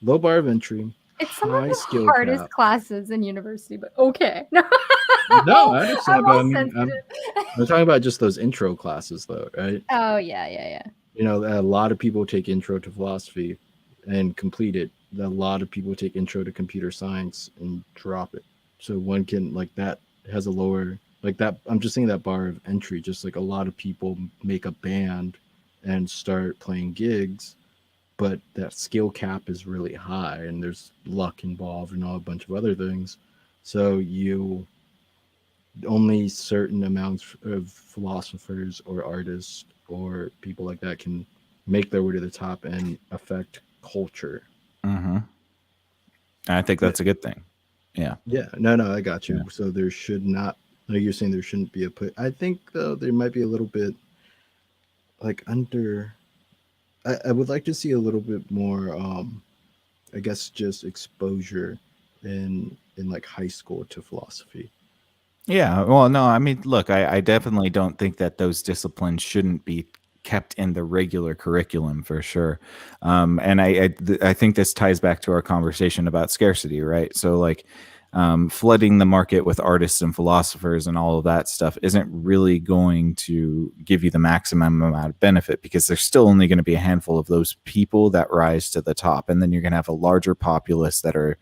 low bar of entry. It's some of high the skill hardest cap. classes in university, but okay. No, I understand. I'm But all I mean, sensitive. I'm talking about just those intro classes, though, right? Oh yeah. You know, a lot of people take intro to philosophy and complete it. A lot of people take intro to computer science and drop it. So one can like that has a lower like that. I'm just saying that bar of entry. Just like a lot of people make a band and start playing gigs, but that skill cap is really high and there's luck involved and all a bunch of other things. So you only certain amounts of philosophers or artists or people like that can make their way to the top and affect culture. Mm-hmm. I think that's a good thing. Yeah. Yeah. No, I got you. Yeah. So there should not, like you're saying, there shouldn't be a put. I think though there might be a little bit like under. I would like to see a little bit more. I guess just exposure in like high school to philosophy. Yeah, well, no, I mean, look, I definitely don't think that those disciplines shouldn't be kept in the regular curriculum for sure. And I think this ties back to our conversation about scarcity, right? So like flooding the market with artists and philosophers and all of that stuff isn't really going to give you the maximum amount of benefit because there's still only going to be a handful of those people that rise to the top. And then you're going to have a larger populace that are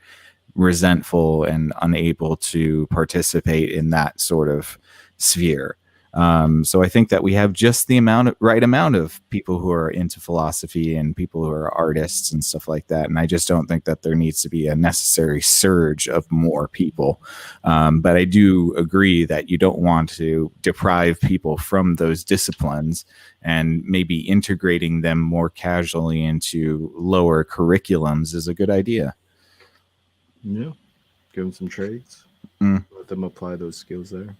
resentful and unable to participate in that sort of sphere. So I think that we have just the right amount of people who are into philosophy and people who are artists and stuff like that. And I just don't think that there needs to be a necessary surge of more people. But I do agree that you don't want to deprive people from those disciplines, and maybe integrating them more casually into lower curriculums is a good idea. Yeah, give them some trades. Let them apply those skills there.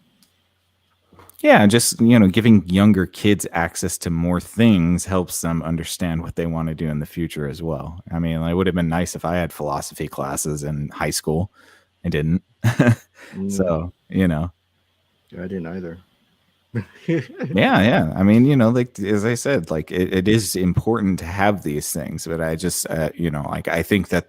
Yeah, just giving younger kids access to more things helps them understand what they want to do in the future as well. I mean, it would have been nice if I had philosophy classes in high school. I didn't. So, Yeah, I didn't either. Yeah. I mean, like as I said, like it is important to have these things, but I just, like I think that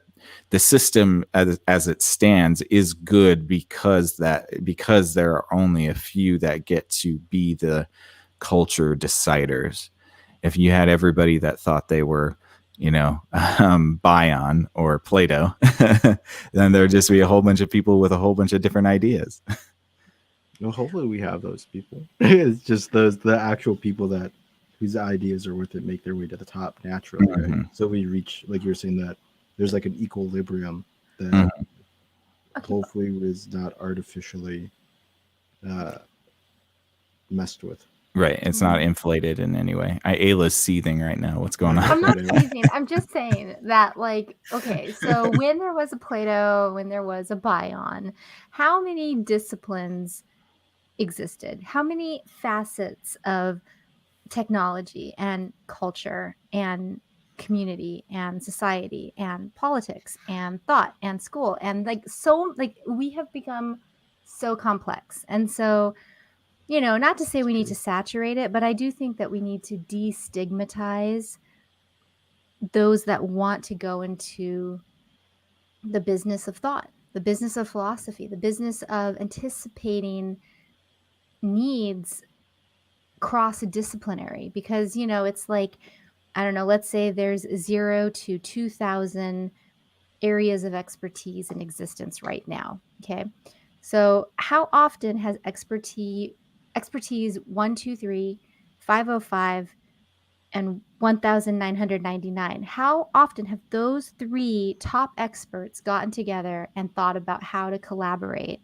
the system as it stands is good because there are only a few that get to be the culture deciders. If you had everybody that thought they were, Bion or Plato, then there'd just be a whole bunch of people with a whole bunch of different ideas. Well, hopefully we have those people. It's just the actual people that whose ideas are worth it make their way to the top naturally, right? Mhm. So we reach, like you're saying, that there's like an equilibrium that Mhm. hopefully is not artificially messed with. Right. It's not inflated in any way. Ayla's seething right now. What's going on? I'm not teasing. I'm just saying that, like, okay, so when there was a Plato, when there was a Bion, how many disciplines existed? How many facets of technology and culture and community and society and politics and thought and school and we have become so complex. And so, not to say we need to saturate it, but I do think that we need to destigmatize those that want to go into the business of thought, the business of philosophy, the business of anticipating needs cross-disciplinary, because it's like, I don't know, let's say there's 0 to 2,000 areas of expertise in existence right now. Okay, so how often has expertise 1, 2, 3, 505 and 1,999, how often have those 3 top experts gotten together and thought about how to collaborate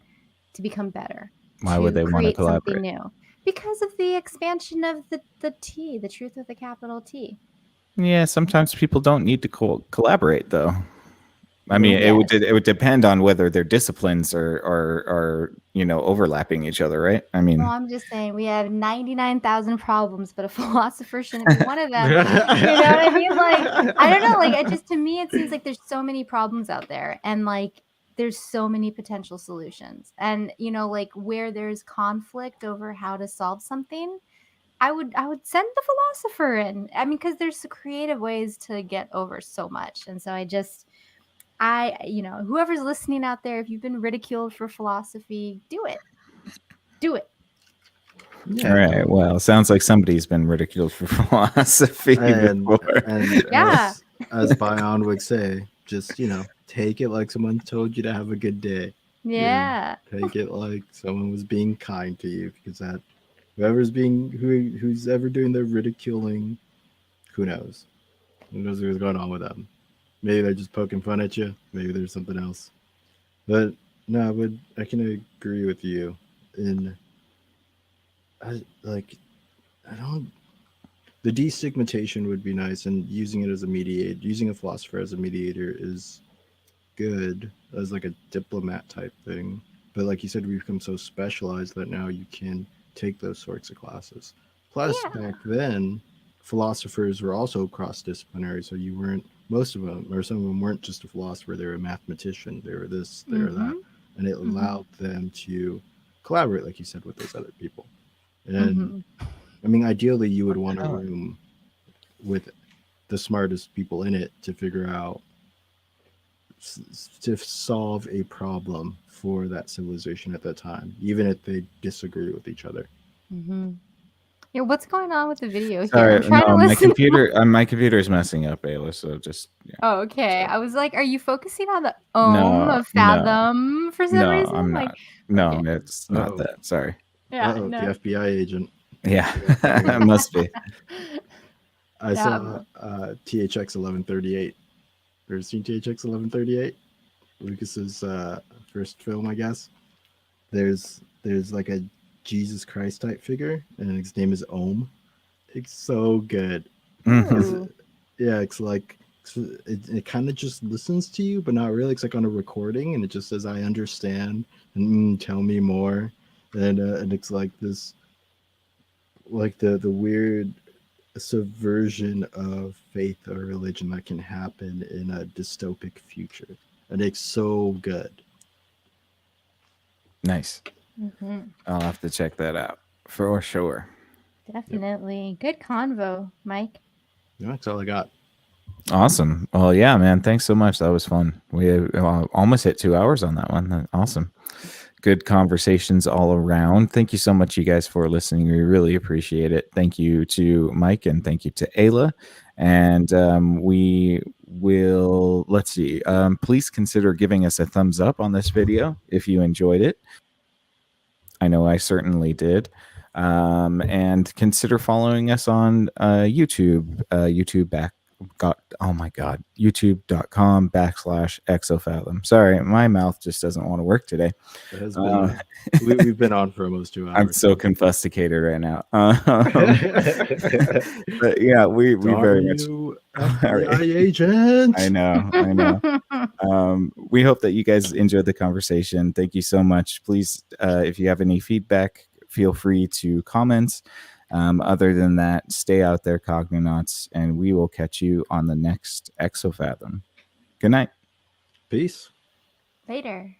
to become better, Why would they want to create something collaborate? new? Because of the expansion of the T, the truth with a capital T. Yeah, sometimes people don't need to collaborate, though. I mean, Yes. it would depend on whether their disciplines are overlapping each other, right? I mean, Well, I'm just saying we have 99,000 problems, but a philosopher shouldn't be one of them. You know what I mean? Like, I don't know. Like, to me, it seems like there's so many problems out there, and like there's so many potential solutions. And like where there's conflict over how to solve something, I would send the philosopher in. I mean, because there's creative ways to get over so much. And so whoever's listening out there, if you've been ridiculed for philosophy, do it. Do it. Yeah, all right. Well, sounds like somebody's been ridiculed for philosophy before. and Yeah. as Bion would say, just take it like someone told you to have a good day. Yeah. Take it like someone was being kind to you, because that who's ever doing the ridiculing, who knows? Who knows what's going on with them? Maybe they're just poking fun at you. Maybe there's something else. But no, I can agree with you. I don't. The destigmatization would be nice, and using a philosopher as a mediator is good as like a diplomat type thing. But like you said, we've become so specialized that now you can take those sorts of classes. Plus, back then, philosophers were also cross-disciplinary, so you weren't, most of them, or some of them weren't just a philosopher, they were a mathematician, they were this, they were that, and it allowed them to collaborate, like you said, with those other people. And I mean, ideally, you would want a room with the smartest people in it to figure out, to solve a problem for that civilization at that time, even if they disagree with each other. Yeah, what's going on with the video here? Sorry, I'm trying to my listen. my computer is messing up, Ayla. So just Oh, okay. I was like, are you focusing on the of fathom for some reason? I'm like, not. No, okay. it's not that. Sorry. Yeah, The FBI agent. Yeah, it must be. I saw THX 1138. Ever seen THX 1138? Lucas's first film, I guess. There's like a Jesus Christ type figure, and his name is Ohm. It's so good. It's like it kind of just listens to you, but not really. It's like on a recording, and it just says, "I understand," and tell me more. And it's like this, like the weird subversion of faith or religion that can happen in a dystopic future, and it's so good. Nice. I'll have to check that out for sure. Definitely. Good convo, Mike. Yeah, that's all I got. Awesome. Well, yeah, man. Thanks so much. That was fun. We almost hit 2 hours on that one. Awesome. good conversations all around. Thank you so much, you guys, for listening. We really appreciate it. Thank you to Mike and thank you to Ayla. And we will, let's see, please consider giving us a thumbs up on this video if you enjoyed it. I know I certainly did. And consider following us on YouTube, youtube.com/exofathom. Sorry, my mouth just doesn't want to work today. It has been, we've been on for almost 2 hours. I'm so confuscated right now. But yeah, we very much FBI agent. I know. We hope that you guys enjoyed the conversation. Thank you so much. Please, if you have any feedback, feel free to comment. Other than that, stay out there, Cognonauts, and we will catch you on the next Exofathom. Good night. Peace. Later.